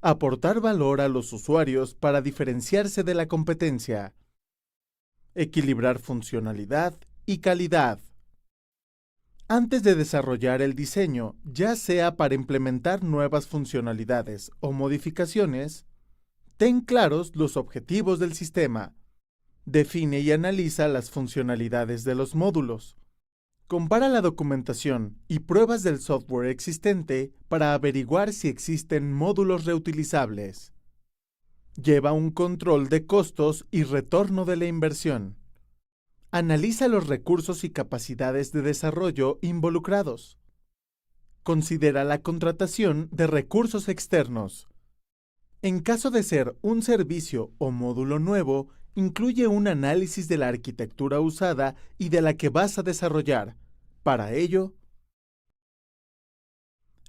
aportar valor a los usuarios para diferenciarse de la competencia, equilibrar funcionalidad y calidad. Antes de desarrollar el diseño, ya sea para implementar nuevas funcionalidades o modificaciones, ten claros los objetivos del sistema. Define y analiza las funcionalidades de los módulos. Compara la documentación y pruebas del software existente para averiguar si existen módulos reutilizables. Lleva un control de costos y retorno de la inversión. Analiza los recursos y capacidades de desarrollo involucrados. Considera la contratación de recursos externos. En caso de ser un servicio o módulo nuevo, incluye un análisis de la arquitectura usada y de la que vas a desarrollar. Para ello,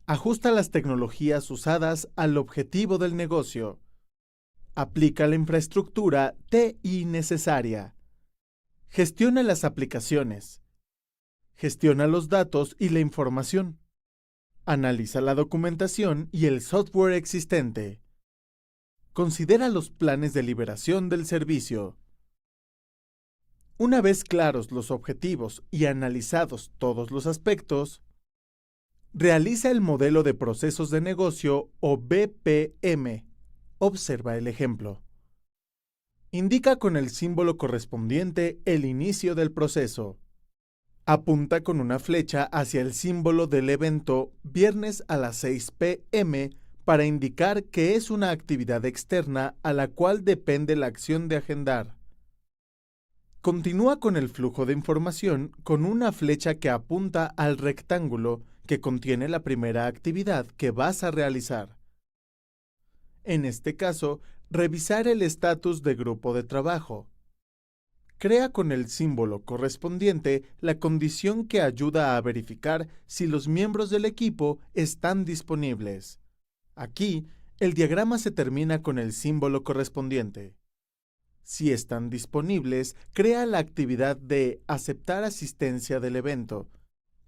ajusta las tecnologías usadas al objetivo del negocio. Aplica la infraestructura TI necesaria. Gestiona las aplicaciones. Gestiona los datos y la información. Analiza la documentación y el software existente. Considera los planes de liberación del servicio. Una vez claros los objetivos y analizados todos los aspectos, realiza el modelo de procesos de negocio o BPM. Observa el ejemplo. Indica con el símbolo correspondiente el inicio del proceso. Apunta con una flecha hacia el símbolo del evento viernes a las 6 p.m. para indicar que es una actividad externa a la cual depende la acción de agendar. Continúa con el flujo de información con una flecha que apunta al rectángulo que contiene la primera actividad que vas a realizar. En este caso, revisar el estatus de grupo de trabajo. Crea con el símbolo correspondiente la condición que ayuda a verificar si los miembros del equipo están disponibles. Aquí, el diagrama se termina con el símbolo correspondiente. Si están disponibles, crea la actividad de aceptar asistencia del evento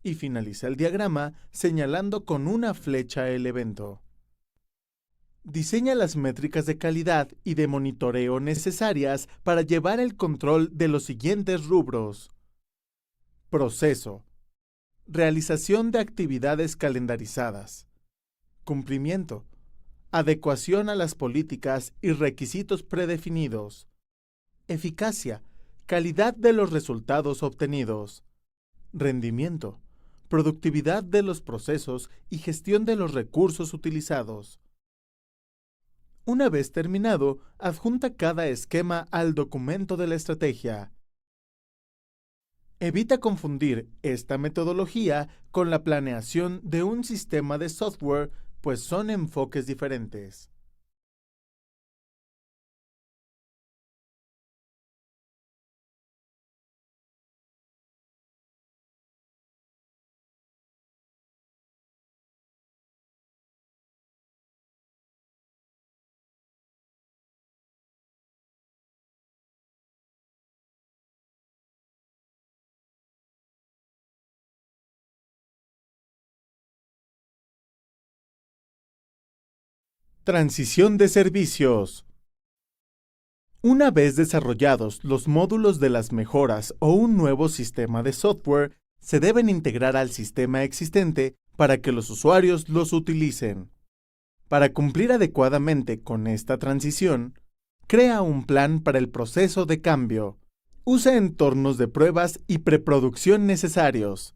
y finaliza el diagrama señalando con una flecha el evento. Diseña las métricas de calidad y de monitoreo necesarias para llevar el control de los siguientes rubros. Proceso. Realización de actividades calendarizadas. Cumplimiento. Adecuación a las políticas y requisitos predefinidos. Eficacia. Calidad de los resultados obtenidos. Rendimiento. Productividad de los procesos y gestión de los recursos utilizados. Una vez terminado, adjunta cada esquema al documento de la estrategia. Evita confundir esta metodología con la planeación de un sistema de software, pues son enfoques diferentes. Transición de servicios. Una vez desarrollados los módulos de las mejoras o un nuevo sistema de software, se deben integrar al sistema existente para que los usuarios los utilicen. Para cumplir adecuadamente con esta transición, crea un plan para el proceso de cambio. Usa entornos de pruebas y preproducción necesarios.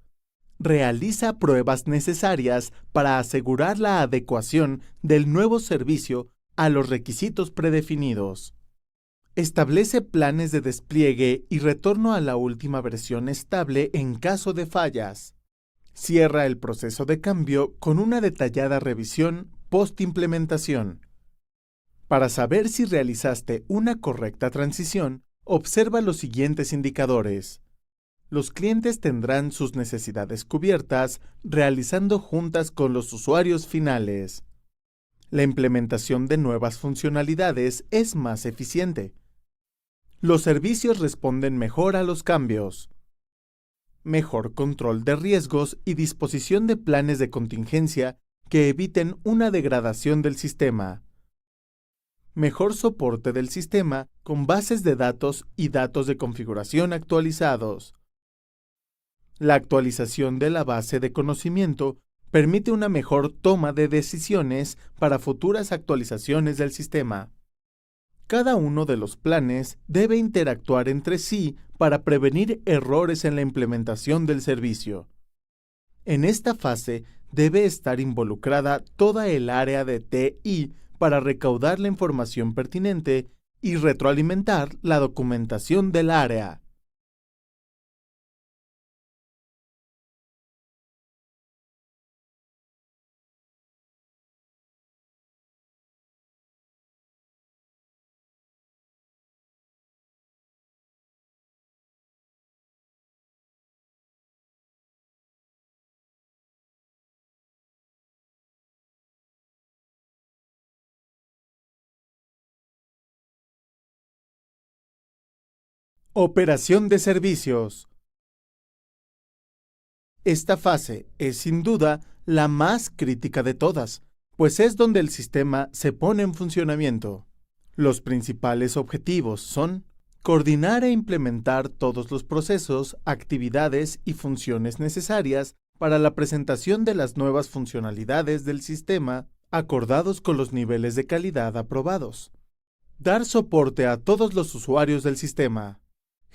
Realiza pruebas necesarias para asegurar la adecuación del nuevo servicio a los requisitos predefinidos. Establece planes de despliegue y retorno a la última versión estable en caso de fallas. Cierra el proceso de cambio con una detallada revisión post-implementación. Para saber si realizaste una correcta transición, observa los siguientes indicadores. Los clientes tendrán sus necesidades cubiertas realizando juntas con los usuarios finales. La implementación de nuevas funcionalidades es más eficiente. Los servicios responden mejor a los cambios. Mejor control de riesgos y disposición de planes de contingencia que eviten una degradación del sistema. Mejor soporte del sistema con bases de datos y datos de configuración actualizados. La actualización de la base de conocimiento permite una mejor toma de decisiones para futuras actualizaciones del sistema. Cada uno de los planes debe interactuar entre sí para prevenir errores en la implementación del servicio. En esta fase debe estar involucrada toda el área de TI para recaudar la información pertinente y retroalimentar la documentación del área. Operación de servicios. Esta fase es sin duda la más crítica de todas, pues es donde el sistema se pone en funcionamiento. Los principales objetivos son coordinar e implementar todos los procesos, actividades y funciones necesarias para la presentación de las nuevas funcionalidades del sistema acordados con los niveles de calidad aprobados. Dar soporte a todos los usuarios del sistema.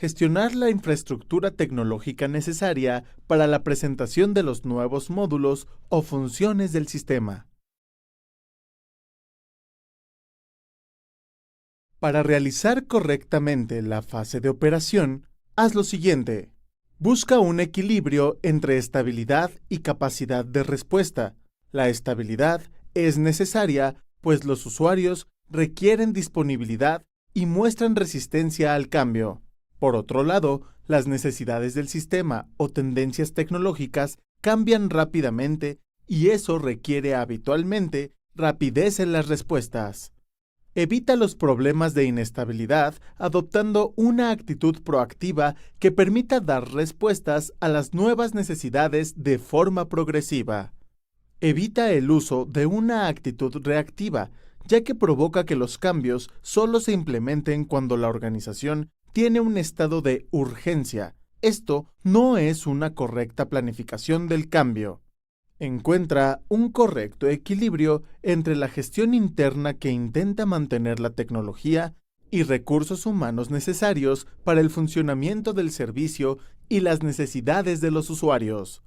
Gestionar la infraestructura tecnológica necesaria para la presentación de los nuevos módulos o funciones del sistema. Para realizar correctamente la fase de operación, haz lo siguiente. Busca un equilibrio entre estabilidad y capacidad de respuesta. La estabilidad es necesaria, pues los usuarios requieren disponibilidad y muestran resistencia al cambio. Por otro lado, las necesidades del sistema o tendencias tecnológicas cambian rápidamente y eso requiere habitualmente rapidez en las respuestas. Evita los problemas de inestabilidad adoptando una actitud proactiva que permita dar respuestas a las nuevas necesidades de forma progresiva. Evita el uso de una actitud reactiva, ya que provoca que los cambios solo se implementen cuando la organización tiene un estado de urgencia. Esto no es una correcta planificación del cambio. Encuentra un correcto equilibrio entre la gestión interna que intenta mantener la tecnología y recursos humanos necesarios para el funcionamiento del servicio y las necesidades de los usuarios.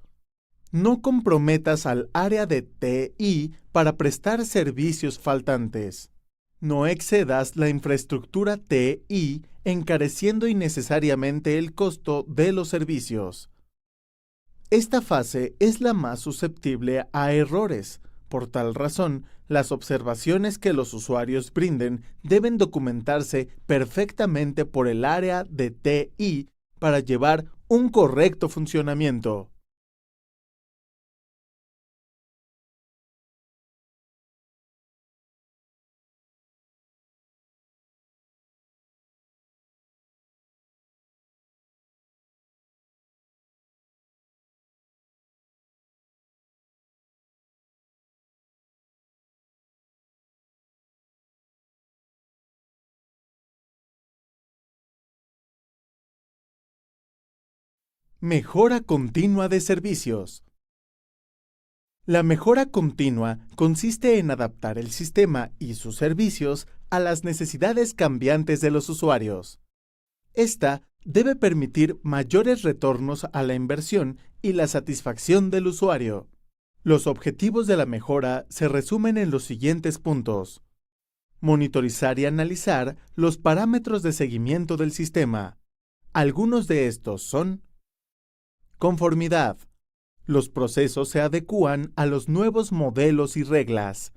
No comprometas al área de TI para prestar servicios faltantes. No excedas la infraestructura TI encareciendo innecesariamente el costo de los servicios. Esta fase es la más susceptible a errores. Por tal razón, las observaciones que los usuarios brinden deben documentarse perfectamente por el área de TI para llevar un correcto funcionamiento. Mejora continua de servicios. La mejora continua consiste en adaptar el sistema y sus servicios a las necesidades cambiantes de los usuarios. Esta debe permitir mayores retornos a la inversión y la satisfacción del usuario. Los objetivos de la mejora se resumen en los siguientes puntos. Monitorizar y analizar los parámetros de seguimiento del sistema. Algunos de estos son: conformidad. Los procesos se adecúan a los nuevos modelos y reglas.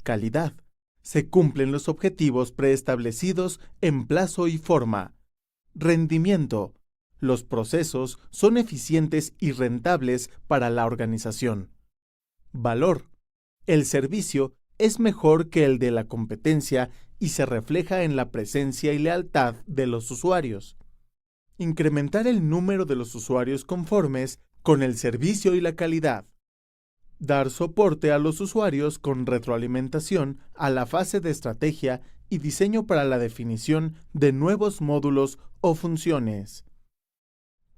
Calidad. Se cumplen los objetivos preestablecidos en plazo y forma. Rendimiento. Los procesos son eficientes y rentables para la organización. Valor. El servicio es mejor que el de la competencia y se refleja en la presencia y lealtad de los usuarios. Incrementar el número de los usuarios conformes con el servicio y la calidad. Dar soporte a los usuarios con retroalimentación a la fase de estrategia y diseño para la definición de nuevos módulos o funciones.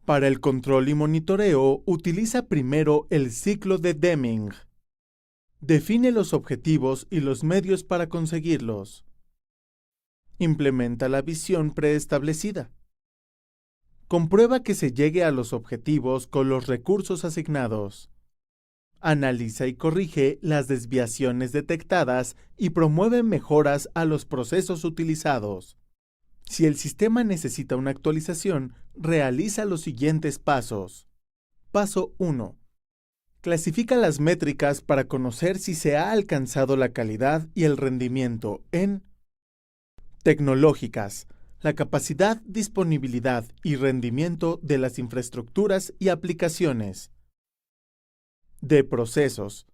Para el control y monitoreo, utiliza primero el ciclo de Deming. Define los objetivos y los medios para conseguirlos. Implementa la visión preestablecida. Comprueba que se llegue a los objetivos con los recursos asignados. Analiza y corrige las desviaciones detectadas y promueve mejoras a los procesos utilizados. Si el sistema necesita una actualización, realiza los siguientes pasos. Paso 1. Clasifica las métricas para conocer si se ha alcanzado la calidad y el rendimiento en tecnológicas, la capacidad, disponibilidad y rendimiento de las infraestructuras y aplicaciones. De procesos,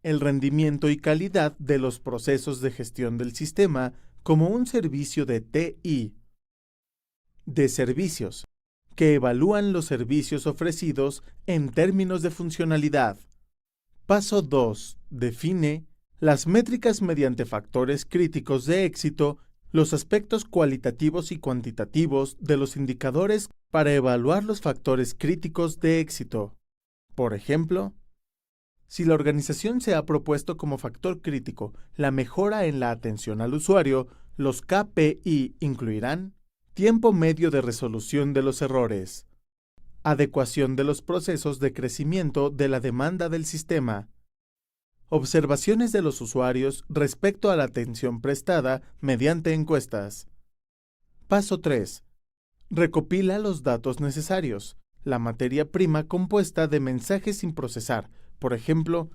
el rendimiento y calidad de los procesos de gestión del sistema como un servicio de TI. De servicios, que evalúan los servicios ofrecidos en términos de funcionalidad. Paso 2. Define las métricas mediante factores críticos de éxito, los aspectos cualitativos y cuantitativos de los indicadores para evaluar los factores críticos de éxito. Por ejemplo, si la organización se ha propuesto como factor crítico la mejora en la atención al usuario, los KPI incluirán tiempo medio de resolución de los errores, adecuación de los procesos de crecimiento de la demanda del sistema, observaciones de los usuarios respecto a la atención prestada mediante encuestas. Paso 3. Recopila los datos necesarios, la materia prima compuesta de mensajes sin procesar, por ejemplo,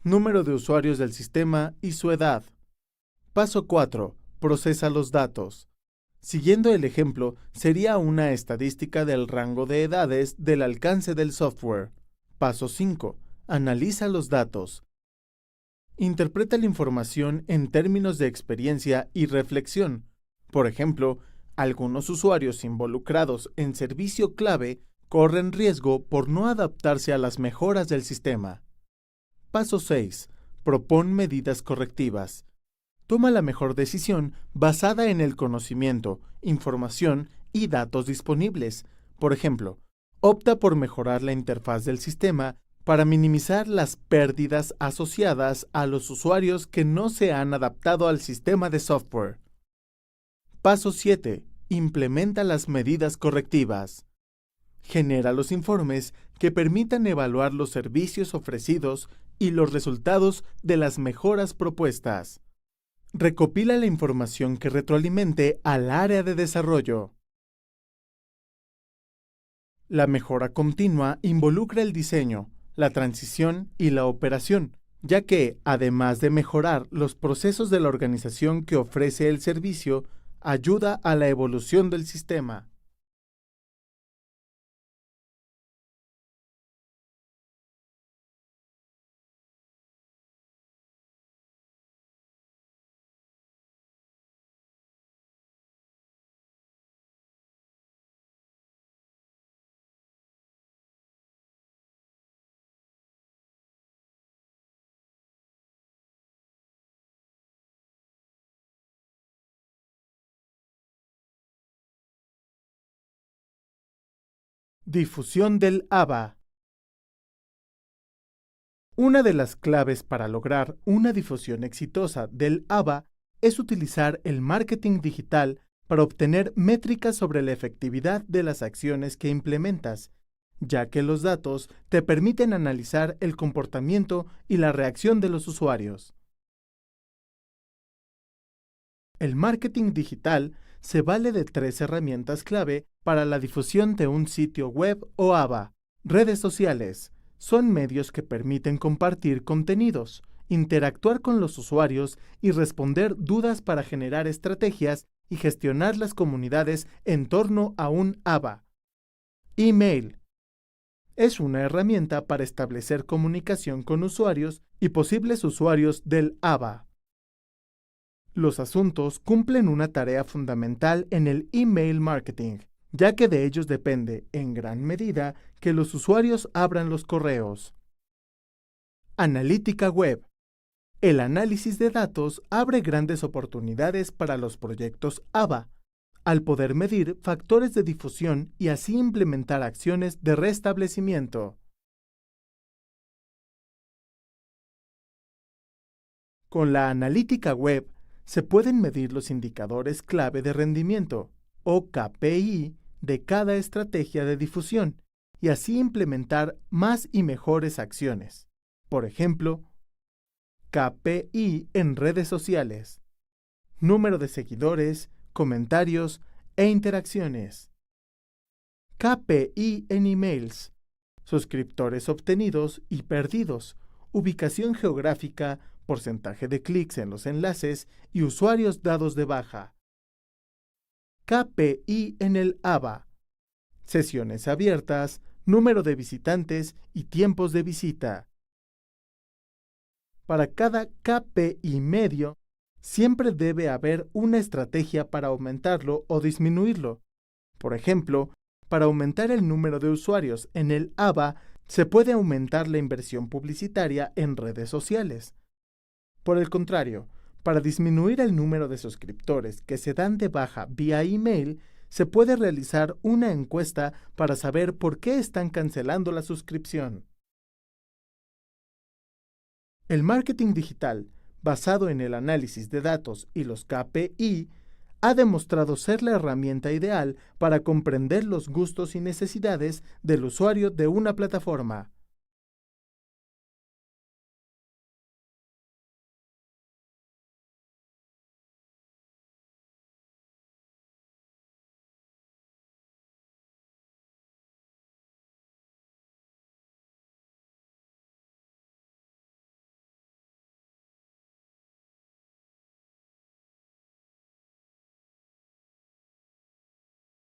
número de usuarios del sistema y su edad. Paso 4. Procesa los datos. Siguiendo el ejemplo, sería una estadística del rango de edades del alcance del software. Paso 5. Analiza los datos. interpreta la información en términos de experiencia y reflexión. Por ejemplo, algunos usuarios involucrados en servicio clave corren riesgo por no adaptarse a las mejoras del sistema. Paso 6. Propón medidas correctivas. Toma la mejor decisión basada en el conocimiento, información y datos disponibles. Por ejemplo, opta por mejorar la interfaz del sistema para minimizar las pérdidas asociadas a los usuarios que no se han adaptado al sistema de software. Paso 7. Implementa las medidas correctivas. Genera los informes que permitan evaluar los servicios ofrecidos y los resultados de las mejoras propuestas. Recopila la información que retroalimente al área de desarrollo. La mejora continua involucra el diseño, la transición y la operación, ya que, además de mejorar los procesos de la organización que ofrece el servicio, ayuda a la evolución del sistema. Difusión del ABA. Una de las claves para lograr una difusión exitosa del ABA es utilizar el marketing digital para obtener métricas sobre la efectividad de las acciones que implementas, ya que los datos te permiten analizar el comportamiento y la reacción de los usuarios. El marketing digital se vale de 3 herramientas clave para la difusión de un sitio web o ABA. Redes sociales son medios que permiten compartir contenidos, interactuar con los usuarios y responder dudas para generar estrategias y gestionar las comunidades en torno a un ABA. Email es una herramienta para establecer comunicación con usuarios y posibles usuarios del ABA. Los asuntos cumplen una tarea fundamental en el email marketing, ya que de ellos depende, en gran medida, que los usuarios abran los correos. Analítica web. El análisis de datos abre grandes oportunidades para los proyectos ABA, al poder medir factores de difusión y así implementar acciones de restablecimiento. Con la analítica web, se pueden medir los indicadores clave de rendimiento, o KPI, de cada estrategia de difusión, y así implementar más y mejores acciones. Por ejemplo, KPI en redes sociales, número de seguidores, comentarios e interacciones. KPI en emails, suscriptores obtenidos y perdidos, ubicación geográfica, porcentaje de clics en los enlaces y usuarios dados de baja. KPI en el ABA, sesiones abiertas, número de visitantes y tiempos de visita. Para cada KPI medio, siempre debe haber una estrategia para aumentarlo o disminuirlo. Por ejemplo, para aumentar el número de usuarios en el ABA, se puede aumentar la inversión publicitaria en redes sociales. Por el contrario, para disminuir el número de suscriptores que se dan de baja vía email, se puede realizar una encuesta para saber por qué están cancelando la suscripción. El marketing digital, basado en el análisis de datos y los KPI, ha demostrado ser la herramienta ideal para comprender los gustos y necesidades del usuario de una plataforma.